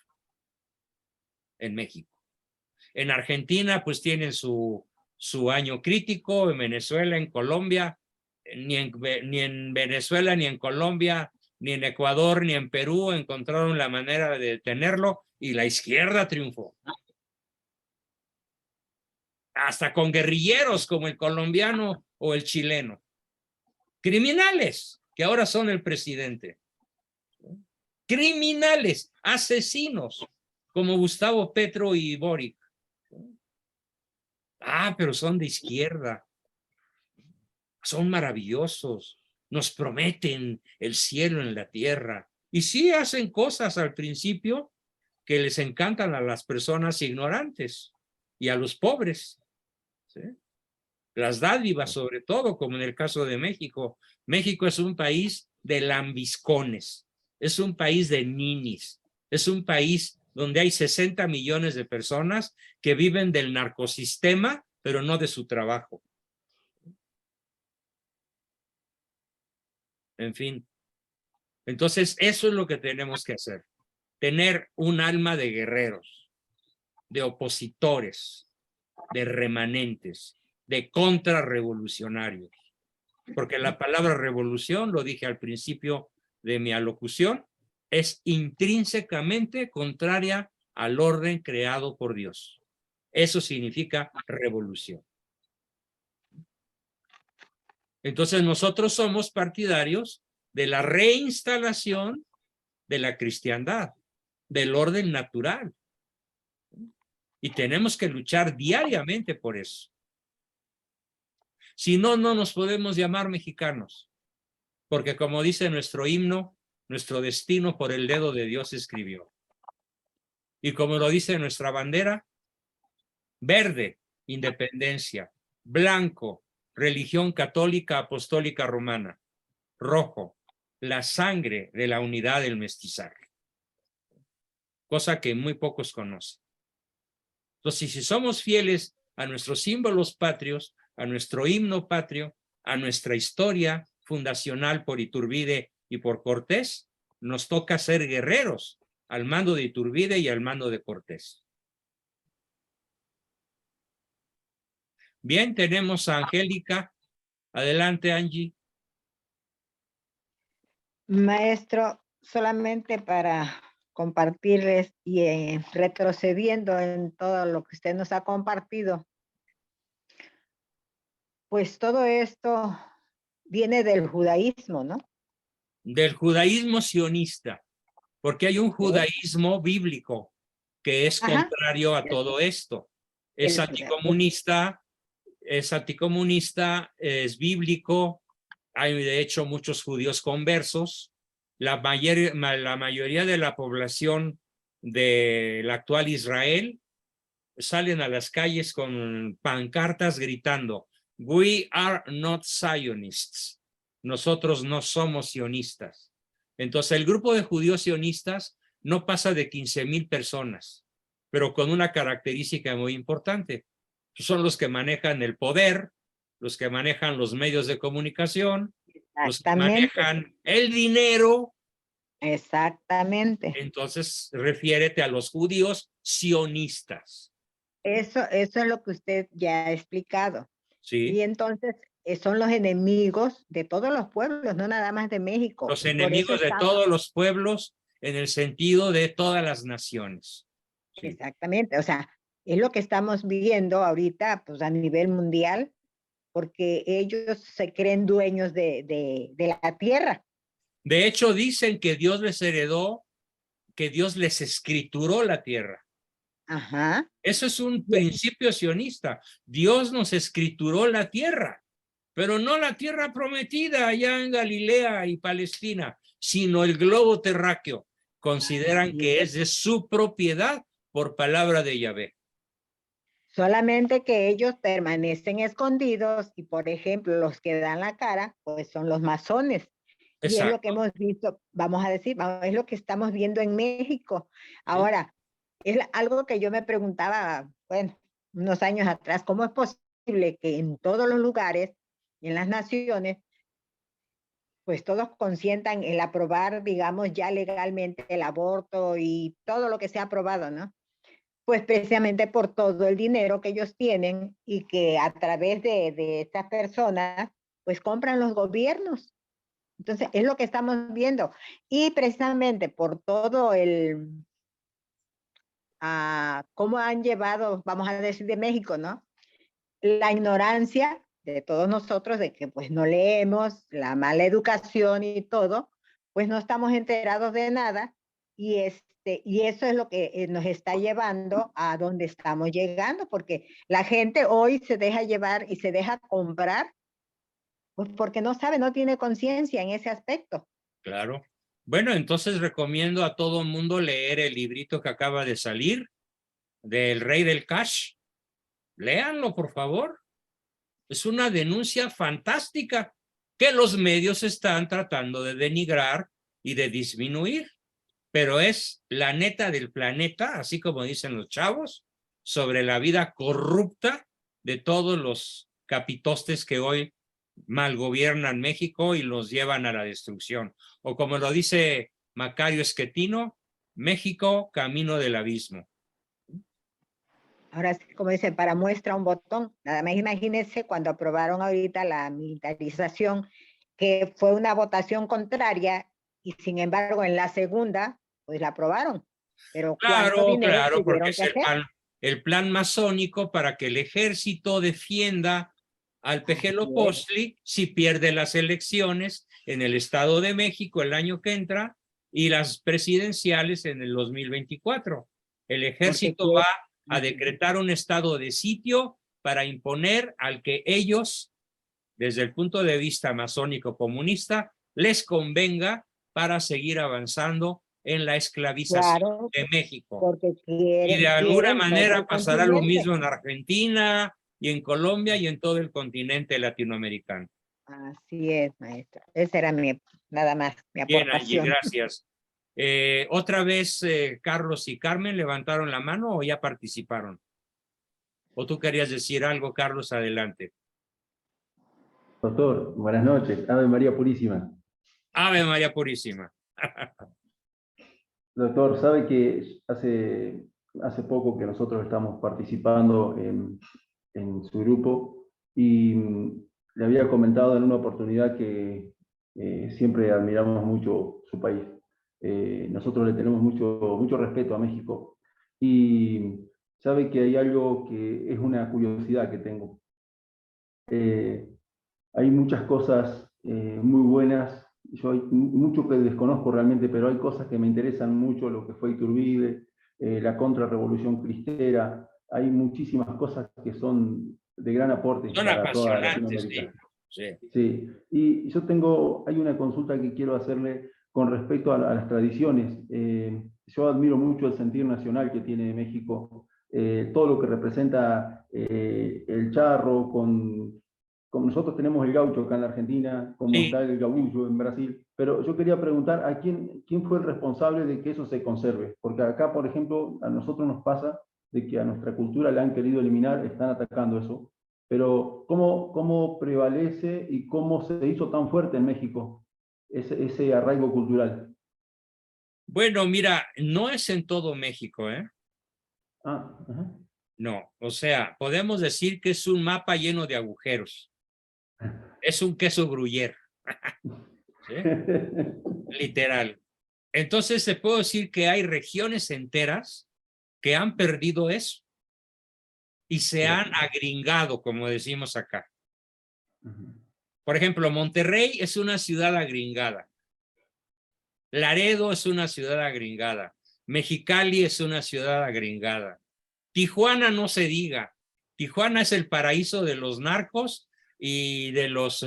en México. En Argentina pues tienen su año crítico, en Venezuela, en Colombia, ni en Venezuela, ni en Colombia, ni en Ecuador, ni en Perú encontraron la manera de detenerlo y la izquierda triunfó. Hasta con guerrilleros como el colombiano o el chileno. Criminales, que ahora son el presidente. Criminales, asesinos, como Gustavo Petro y Boric. Ah, pero son de izquierda. Son maravillosos. Nos prometen el cielo en la tierra. Y sí hacen cosas al principio que les encantan a las personas ignorantes y a los pobres. ¿Sí? Las dádivas, sobre todo, como en el caso de México. México es un país de lambiscones, es un país de ninis, es un país donde hay 60 millones de personas que viven del narcosistema, pero no de su trabajo. En fin. Entonces, eso es lo que tenemos que hacer. tener un alma de guerreros, de opositores, de remanentes, de contrarrevolucionarios. Porque la palabra revolución, lo dije al principio de mi alocución, es intrínsecamente contraria al orden creado por Dios. Eso significa revolución. Entonces nosotros somos partidarios de la reinstalación de la cristiandad, del orden natural. Y tenemos que luchar diariamente por eso. Si no, no nos podemos llamar mexicanos. Porque como dice nuestro himno, nuestro destino por el dedo de Dios escribió. Y como lo dice nuestra bandera, verde, independencia, blanco, religión católica apostólica romana, rojo, la sangre de la unidad del mestizaje. Cosa que muy pocos conocen. Entonces, si somos fieles a nuestros símbolos patrios, a nuestro himno patrio, a nuestra historia fundacional por Iturbide y por Cortés, nos toca ser guerreros al mando de Iturbide y al mando de Cortés. Bien, tenemos a Angélica. Adelante, Angie. Maestro, solamente para compartirles y retrocediendo en todo lo que usted nos ha compartido, pues todo esto viene del judaísmo, ¿no? Del judaísmo sionista, porque hay un judaísmo bíblico que es contrario a todo esto. Es anticomunista, es bíblico, hay de hecho muchos judíos conversos. La mayoría de la población del actual Israel salen a las calles con pancartas gritando: "We are not Zionists". Nosotros no somos sionistas. Entonces el grupo de judíos sionistas no pasa de 15,000 personas, pero con una característica muy importante. Son los que manejan el poder, los que manejan los medios de comunicación, los que manejan el dinero. Exactamente. Entonces, refiérete a los judíos sionistas. Eso es lo que usted ya ha explicado. Sí. Y entonces son los enemigos de todos los pueblos, no nada más de México. Los enemigos de todos los pueblos en el sentido de todas las naciones. Sí. Exactamente, o sea, es lo que estamos viendo ahorita pues, a nivel mundial, porque ellos se creen dueños de la tierra. De hecho, dicen que Dios les heredó, que Dios les escrituró la tierra. Ajá. Eso es un principio sionista. Dios nos escrituró la tierra, pero no la tierra prometida allá en Galilea y Palestina, sino el globo terráqueo. Consideran que es de su propiedad por palabra de Yahvé. Solamente que ellos permanecen escondidos y, por ejemplo, los que dan la cara, pues son los masones. Exacto. Y es lo que hemos visto, vamos a decir, es lo que estamos viendo en México. Ahora, es algo que yo me preguntaba, bueno, unos años atrás, ¿cómo es posible que en todos los lugares, en las naciones, pues todos consientan el aprobar, digamos, ya legalmente el aborto y todo lo que se ha aprobado, ¿no? Pues precisamente por todo el dinero que ellos tienen y que a través de estas personas, pues compran los gobiernos. Entonces, es lo que estamos viendo. Y precisamente por todo cómo han llevado, vamos a decir, de México, ¿no? La ignorancia de todos nosotros, de que pues no leemos, la mala educación y todo, pues no estamos enterados de nada y eso es lo que nos está llevando a donde estamos llegando, porque la gente hoy se deja llevar y se deja comprar, pues porque no sabe, no tiene conciencia en ese aspecto. Claro. Bueno, entonces recomiendo a todo el mundo leer el librito que acaba de salir del Rey del Cash. Léanlo, por favor. Es una denuncia fantástica que los medios están tratando de denigrar y de disminuir, pero es la neta del planeta, así como dicen los chavos, sobre la vida corrupta de todos los capitostes que hoy malgobiernan México y los llevan a la destrucción. O como lo dice Macario Esquetino, México, camino del abismo. Ahora sí, como dicen, para muestra un botón. Nada más imagínense cuando aprobaron ahorita la militarización, que fue una votación contraria y sin embargo en la segunda, pues la aprobaron. Pero ¿cuánto Claro, dinero claro, porque tuvieron es que hacer? el plan masónico para que el ejército defienda al Pejelopostli si pierde las elecciones en el Estado de México el año que entra y las presidenciales en el 2024. El ejército va a decretar un estado de sitio para imponer al que ellos, desde el punto de vista masónico comunista, les convenga para seguir avanzando en la esclavización de México. Porque Y de alguna quieren manera todo el pasará lo continente. mismo en Argentina y en Colombia y en todo el continente latinoamericano. Así es, maestra. Esa era nada más, mi Bien, Angie, aportación. gracias. ¿Otra vez Carlos y Carmen levantaron la mano o ya participaron? ¿O tú querías decir algo, Carlos? Adelante. Doctor, buenas noches. Ave María Purísima. Ave María Purísima. Doctor, sabe que hace poco que nosotros estamos participando en su grupo y le había comentado en una oportunidad que siempre admiramos mucho su país. Nosotros le tenemos mucho respeto a México y sabe que hay algo que es una curiosidad que tengo. Hay muchas cosas muy buenas. Yo hay mucho que desconozco realmente, pero hay cosas que me interesan mucho, lo que fue Iturbide, la contrarrevolución cristera. Hay muchísimas cosas que son de gran aporte Son para toda apasionantes, Latinoamérica. sí. Sí, y yo hay una consulta que quiero hacerle con respecto a las tradiciones. Yo admiro mucho el sentir nacional que tiene México, todo lo que representa el charro, como nosotros tenemos el gaucho acá en la Argentina, como Sí. está el gaullo en Brasil, pero yo quería preguntar a quién fue el responsable de que eso se conserve, porque acá, por ejemplo, a nosotros nos pasa de que a nuestra cultura la han querido eliminar, están atacando eso, pero ¿cómo prevalece y cómo se hizo tan fuerte en México ese arraigo cultural? Bueno, mira, no es en todo México, ¿eh? Ajá. No, o sea, podemos decir que es un mapa lleno de agujeros. Es un queso gruyere. ¿Sí? Literal. Entonces te puedo decir que hay regiones enteras que han perdido eso y se han agringado, como decimos acá. Por ejemplo, Monterrey es una ciudad agringada. Laredo es una ciudad agringada. Mexicali es una ciudad agringada. Tijuana no se diga. Tijuana es el paraíso de los narcos y de los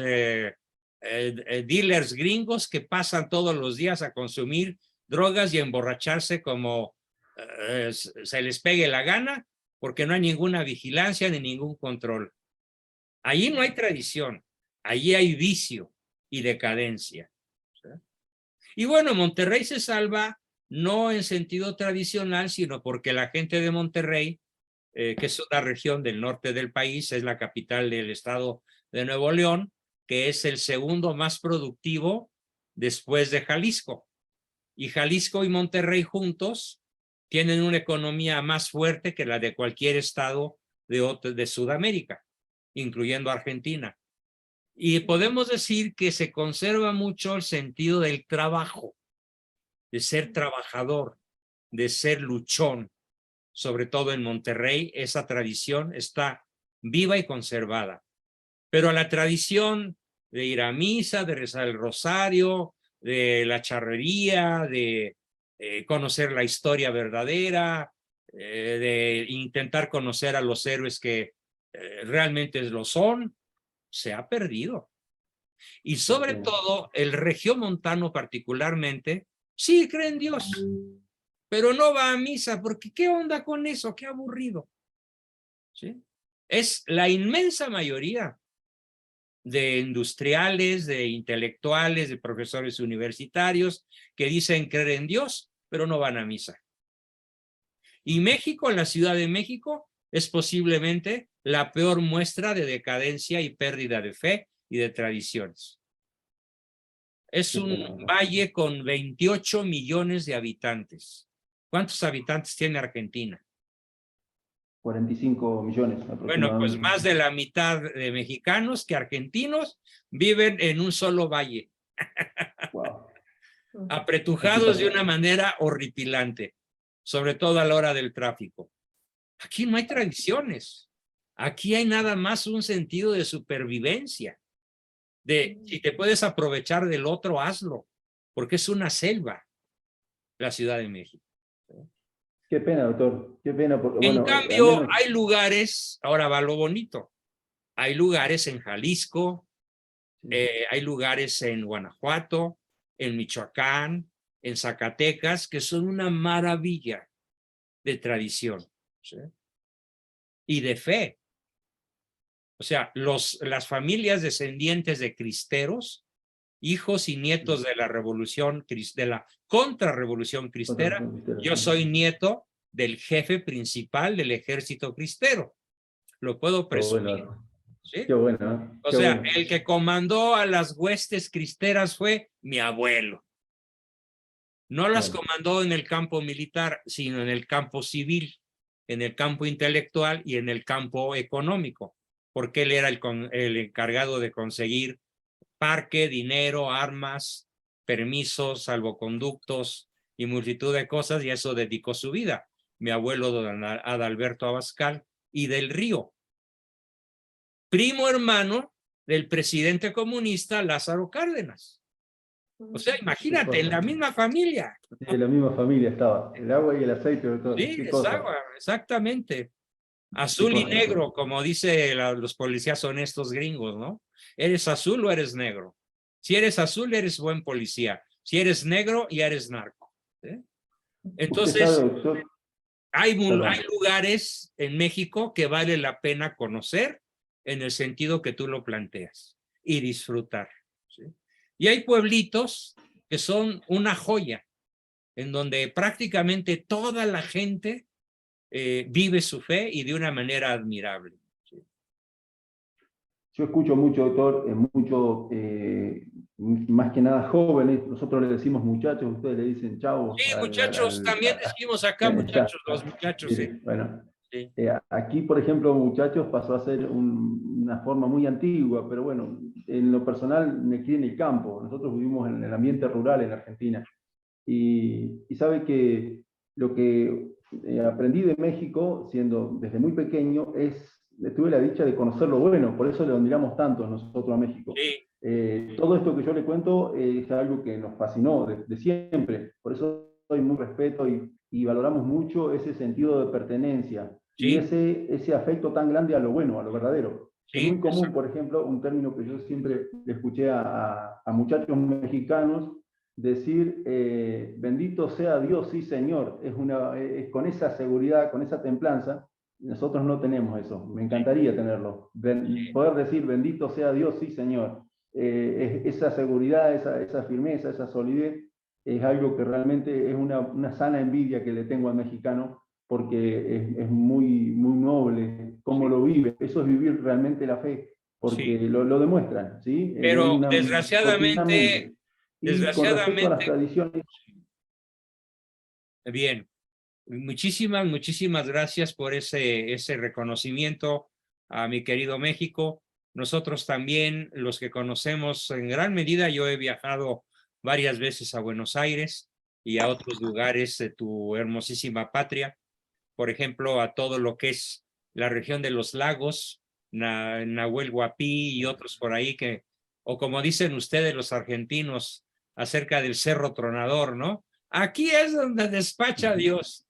dealers gringos que pasan todos los días a consumir drogas y emborracharse como se les pegue la gana, porque no hay ninguna vigilancia ni ningún control. Allí no hay tradición, allí hay vicio y decadencia. ¿Sí? Y bueno, Monterrey se salva no en sentido tradicional, sino porque la gente de Monterrey, que es una región del norte del país, es la capital del estado de Nuevo León, que es el segundo más productivo después de Jalisco. Y Jalisco y Monterrey juntos tienen una economía más fuerte que la de cualquier estado de Sudamérica, incluyendo Argentina. Y podemos decir que se conserva mucho el sentido del trabajo, de ser trabajador, de ser luchón. Sobre todo en Monterrey, esa tradición está viva y conservada. Pero la tradición de ir a misa, de rezar el rosario, de la charrería, de conocer la historia verdadera, de intentar conocer a los héroes que realmente lo son, se ha perdido. Y sobre todo, el regiomontano particularmente, sí cree en Dios, pero no va a misa, porque ¿qué onda con eso? Qué aburrido. ¿Sí? Es la inmensa mayoría de industriales, de intelectuales, de profesores universitarios que dicen creer en Dios, pero no van a misa. Y México, la Ciudad de México, es posiblemente la peor muestra de decadencia y pérdida de fe y de tradiciones. Es un valle con 28 millones de habitantes. ¿Cuántos habitantes tiene Argentina? 45 millones Bueno, aproximadamente. pues más de la mitad de mexicanos que argentinos viven en un solo valle. Wow. Apretujados de una manera horripilante, sobre todo a la hora del tráfico. Aquí no hay tradiciones. Aquí hay nada más un sentido de supervivencia. De si te puedes aprovechar del otro, hazlo, porque es una selva la Ciudad de México. Qué pena, doctor. Qué pena. Porque, En bueno, cambio, al menos- hay lugares, ahora va lo bonito, hay lugares en Jalisco, hay lugares en Guanajuato, en Michoacán, en Zacatecas, que son una maravilla de tradición, ¿sí? Y de fe. O sea, las familias descendientes de cristeros, hijos y nietos de la revolución, de la contrarrevolución cristera, yo soy nieto del jefe principal del ejército cristero. Lo puedo Qué presumir. bueno. ¿Sí? Qué bueno, ¿eh? O Qué sea, bueno. el que comandó a las huestes cristeras fue mi abuelo. No las Claro. comandó en el campo militar, sino en el campo civil, en el campo intelectual y en el campo económico, porque él era el encargado de conseguir parque, dinero, armas, permisos, salvoconductos y multitud de cosas, y a eso dedicó su vida. Mi abuelo, don Adalberto Abascal y del Río, primo hermano del presidente comunista Lázaro Cárdenas. O sea, imagínate, en la misma familia. Sí, la misma familia estaba. El agua y el aceite, doctor. Sí, Qué es cosa. agua, exactamente. Azul y cosa, negro, doctor. como dice los policías honestos gringos, ¿no? ¿Eres azul o eres negro? Si eres azul, eres buen policía. Si eres negro, ya eres narco. ¿Sí? Entonces, Usted sabe, doctor. hay Perdón. lugares en México que vale la pena conocer en el sentido que tú lo planteas y disfrutar. ¿Sí? Y hay pueblitos que son una joya, en donde prácticamente toda la gente vive su fe y de una manera admirable. ¿Sí? Yo escucho mucho, doctor, más que nada jóvenes, nosotros le decimos muchachos, ustedes le dicen chavo. Sí, muchachos, también decimos acá muchachos, los muchachos, sí. Bueno, Sí. aquí, por ejemplo, muchachos pasó a ser una forma muy antigua, pero bueno, en lo personal me crié en el campo, nosotros vivimos en el ambiente rural en Argentina, y sabe que lo que aprendí de México, siendo desde muy pequeño, tuve la dicha de conocer lo bueno, por eso le admiramos tanto nosotros a México. Sí. Todo esto que yo le cuento es algo que nos fascinó de siempre, por eso doy muy respeto y valoramos mucho ese sentido de pertenencia, Sí. y ese afecto tan grande a lo bueno, a lo verdadero. Sí, Es muy común, por ejemplo, un término que yo siempre le escuché a muchachos mexicanos decir, bendito sea Dios, sí Señor, es con esa seguridad, con esa templanza. Nosotros no tenemos eso, me encantaría tenerlo, poder decir bendito sea Dios, sí Señor. Esa seguridad, esa firmeza, esa solidez, es algo que realmente es una sana envidia que le tengo al mexicano, porque es muy, muy noble cómo lo vive. Eso es vivir realmente la fe, porque Sí. lo demuestran, ¿sí? Pero desgraciadamente, Y con respecto a las tradiciones. Bien, muchísimas gracias por ese reconocimiento a mi querido México. Nosotros también, los que conocemos en gran medida, yo he viajado varias veces a Buenos Aires y a otros lugares de tu hermosísima patria. Por ejemplo, a todo lo que es la región de los lagos, Nahuel Huapi y otros por ahí o como dicen ustedes los argentinos, acerca del Cerro Tronador, ¿no? Aquí es donde despacha Dios.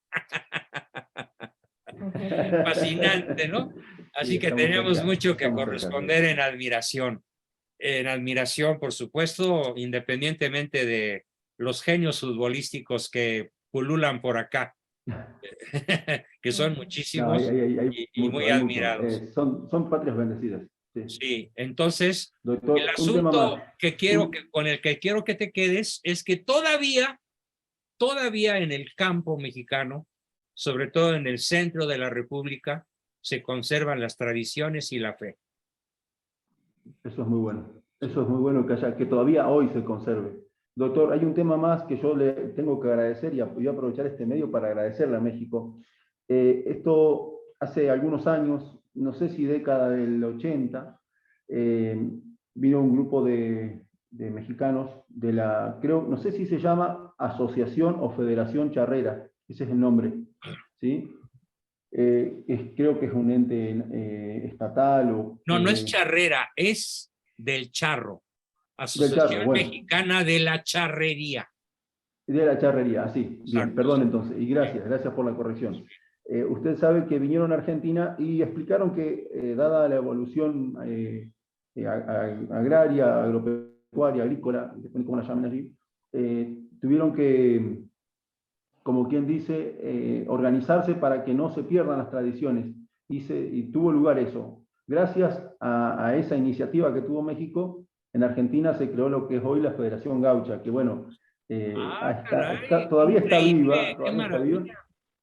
Fascinante, ¿no? Así Sí, que estamos tenemos cerca, mucho que estamos cerca. corresponder en admiración. En admiración, por supuesto, independientemente de los genios futbolísticos que pululan por acá, que son muchísimos y muy admirados. Son patrias bendecidas. Sí. Sí, entonces, Doctor, el un tema asunto más. con el que quiero que te quedes es que todavía en el campo mexicano, sobre todo en el centro de la República, se conservan las tradiciones y la fe. Eso es muy bueno. Eso es muy bueno que todavía hoy se conserve. Doctor, hay un tema más que yo le tengo que agradecer y voy a aprovechar este medio para agradecerle a México. Esto hace algunos años, no sé si década del 80, vino un grupo de mexicanos de la, creo, no sé si se llama Asociación o Federación Charrera, ese es el nombre, ¿sí? Creo que es un ente estatal o... No, no es charrera, es del charro. Asociación del charro, bueno. Mexicana de la Charrería. De la charrería, sí. Bien, Exacto. perdón entonces. Y gracias por la corrección. Usted sabe que vinieron a Argentina y explicaron que, dada la evolución agraria, agropecuaria, agrícola, depende de cómo la llamen allí, tuvieron que, como quien dice, organizarse para que no se pierdan las tradiciones. Y tuvo lugar eso. Gracias a esa iniciativa que tuvo México, en Argentina se creó lo que es hoy la Federación Gaucha, que bueno, todavía está viva,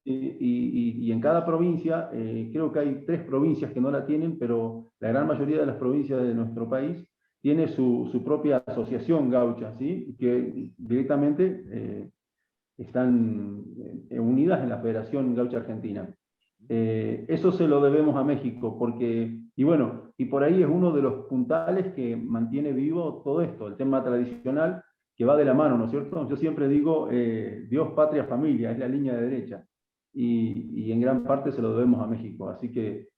y en cada provincia, creo que hay 3 provincias que no la tienen, pero la gran mayoría de las provincias de nuestro país tiene su propia asociación gaucha, ¿sí? Que directamente están unidas en la Federación Gaucha Argentina. Eso se lo debemos a México, porque, y bueno, y por ahí es uno de los puntales que mantiene vivo todo esto, el tema tradicional, que va de la mano, ¿no es cierto? Yo siempre digo, Dios, patria, familia, es la línea de derecha, y en gran parte se lo debemos a México, así que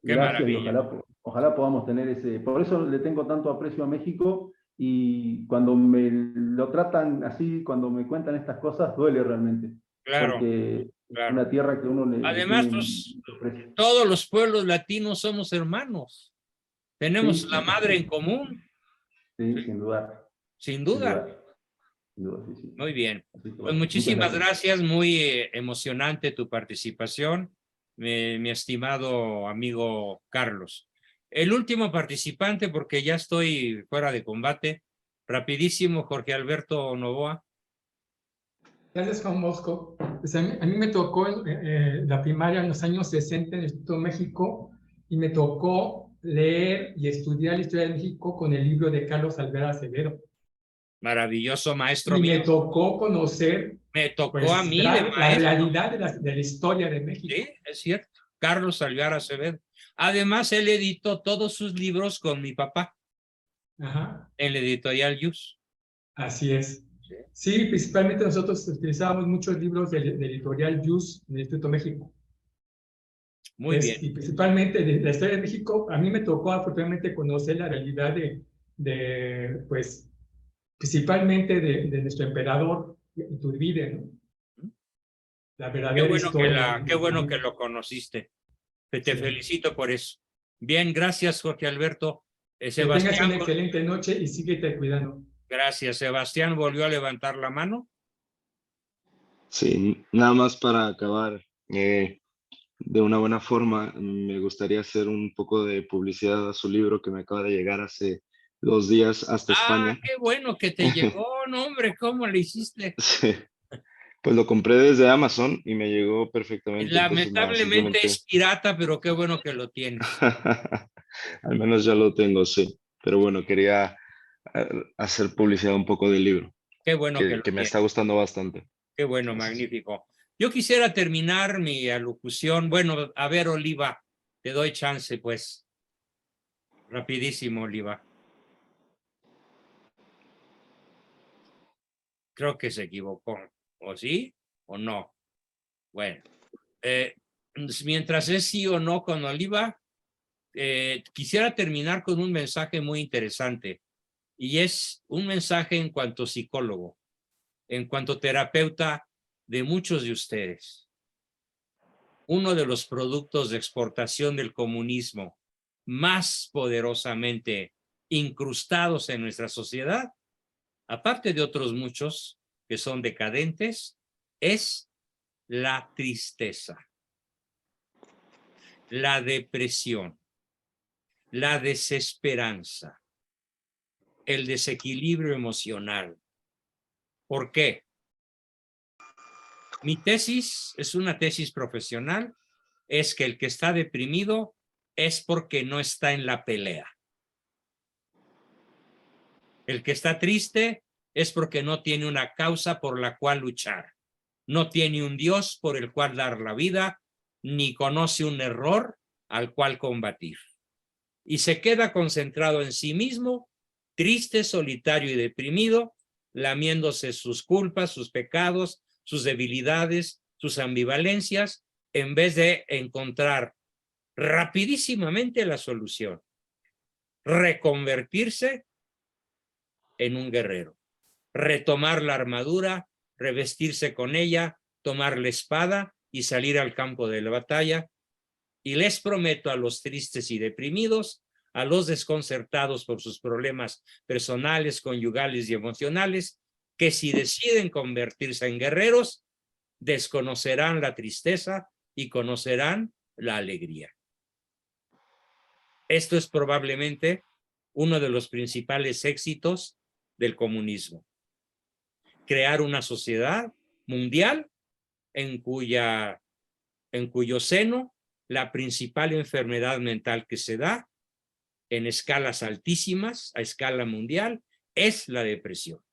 Qué gracias y maravilla. ojalá podamos tener ese, por eso le tengo tanto aprecio a México, y cuando me lo tratan así, cuando me cuentan estas cosas, duele realmente, Claro, porque claro. es una tierra que uno le Además, tiene pues, mucho aprecio. todos los pueblos latinos somos hermanos. Tenemos Sí, la madre en común. sí, Sí, sin duda. sin Sin duda. duda. Sin duda, sí, sí. Muy bien. Así que, Pues bueno, muchas muchísimas gracias. Muy emocionante tu participación, mi estimado amigo Carlos. El último participante, porque ya estoy fuera de combate. Rapidísimo, Jorge Alberto Novoa. Gracias, Juan Bosco. Pues a mí me tocó la primaria en los años 60 en el Instituto de México y me tocó leer y estudiar la historia de México con el libro de Carlos Alvear Acevedo. Maravilloso maestro Y mío. me tocó conocer, Me tocó pues, a mí de la maestro. realidad de la historia de México. Sí, es cierto. Carlos Alvear Acevedo. Además, él editó todos sus libros con mi papá. Ajá. En la editorial Yus. Así es. Sí, principalmente nosotros utilizábamos muchos libros de editorial Yus en el Instituto de México. Muy bien. Y principalmente de la historia de México, a mí me tocó afortunadamente conocer la realidad pues, principalmente de nuestro emperador Iturbide, ¿no? La verdadera historia. Qué bueno que lo conociste. Te felicito por eso. Bien, gracias, Jorge Alberto. Que tengas una excelente noche y síguete cuidando. Gracias. Sebastián volvió a levantar la mano. Sí, nada más para acabar de una buena forma, me gustaría hacer un poco de publicidad a su libro que me acaba de llegar hace 2 días hasta España. Qué bueno que te llegó, no, hombre, ¿cómo le hiciste? Sí. Pues lo compré desde Amazon y me llegó perfectamente. Lamentablemente es pirata, pero qué bueno que lo tienes. Al menos ya lo tengo, sí. Pero bueno, quería hacer publicidad un poco del libro. Qué bueno que me está gustando bastante. Qué bueno, magnífico. Yo quisiera terminar mi alocución. Bueno, a ver, Oliva, te doy chance, pues. Rapidísimo, Oliva. Creo que se equivocó. ¿O sí? ¿O no? Bueno. Mientras es sí o no con Oliva, quisiera terminar con un mensaje muy interesante. Y es un mensaje en cuanto psicólogo, en cuanto terapeuta de muchos de ustedes. Uno de los productos de exportación del comunismo más poderosamente incrustados en nuestra sociedad, aparte de otros muchos que son decadentes, es la tristeza, la depresión, la desesperanza, el desequilibrio emocional. ¿Por qué? Mi tesis es una tesis profesional, es que el que está deprimido es porque no está en la pelea. El que está triste es porque no tiene una causa por la cual luchar. No tiene un Dios por el cual dar la vida, ni conoce un error al cual combatir. Y se queda concentrado en sí mismo, triste, solitario y deprimido, lamiéndose sus culpas, sus pecados, sus debilidades, sus ambivalencias, en vez de encontrar rapidísimamente la solución. Reconvertirse en un guerrero. Retomar la armadura, revestirse con ella, tomar la espada y salir al campo de la batalla. Y les prometo a los tristes y deprimidos, a los desconcertados por sus problemas personales, conyugales y emocionales, que si deciden convertirse en guerreros, desconocerán la tristeza y conocerán la alegría. Esto es probablemente uno de los principales éxitos del comunismo. Crear una sociedad mundial en cuyo seno la principal enfermedad mental que se da en escalas altísimas, a escala mundial, es la depresión,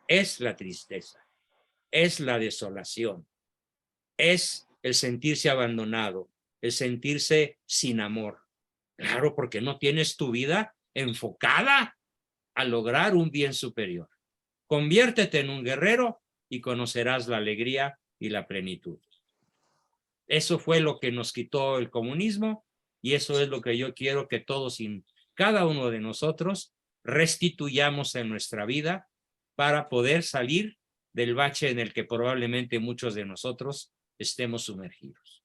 es la tristeza, es la desolación, es el sentirse abandonado, el sentirse sin amor. Claro, porque no tienes tu vida enfocada a lograr un bien superior. Conviértete en un guerrero y conocerás la alegría y la plenitud. Eso fue lo que nos quitó el comunismo y eso es lo que yo quiero que todos y cada uno de nosotros restituyamos en nuestra vida para poder salir del bache en el que probablemente muchos de nosotros estemos sumergidos.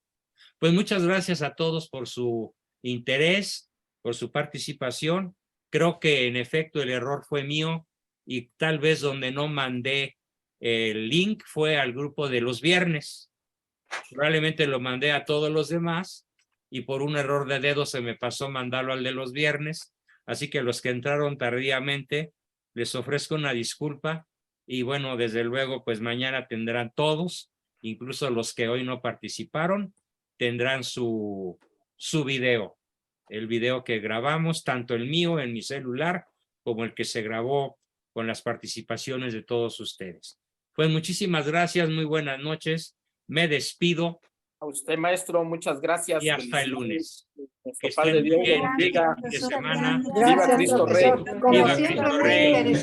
Pues muchas gracias a todos por su interés, por su participación. Creo que en efecto el error fue mío y tal vez donde no mandé el link fue al grupo de los viernes. Probablemente lo mandé a todos los demás y por un error de dedo se me pasó mandarlo al de los viernes. Así que los que entraron tardíamente les ofrezco una disculpa y bueno, desde luego pues mañana tendrán todos, incluso los que hoy no participaron, tendrán su video, el video que grabamos, tanto el mío en mi celular como el que se grabó con las participaciones de todos ustedes. Pues muchísimas gracias, muy buenas noches, me despido. A usted, maestro, muchas gracias. Y hasta el lunes. Que Padre Dios le bendiga. Viva Cristo Rey. Viva Cristo Rey.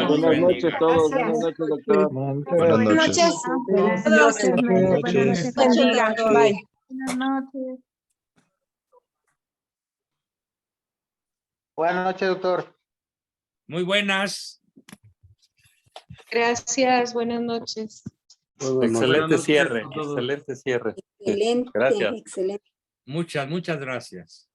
Buenas noches a todos. Buenas noches, doctor. Buenas noches. Buenas noches. Buenas noches, doctor. Muy buenas. Gracias, buenas noches. Excelente cierre, excelente cierre. Excelente, Gracias. excelente. Muchas gracias.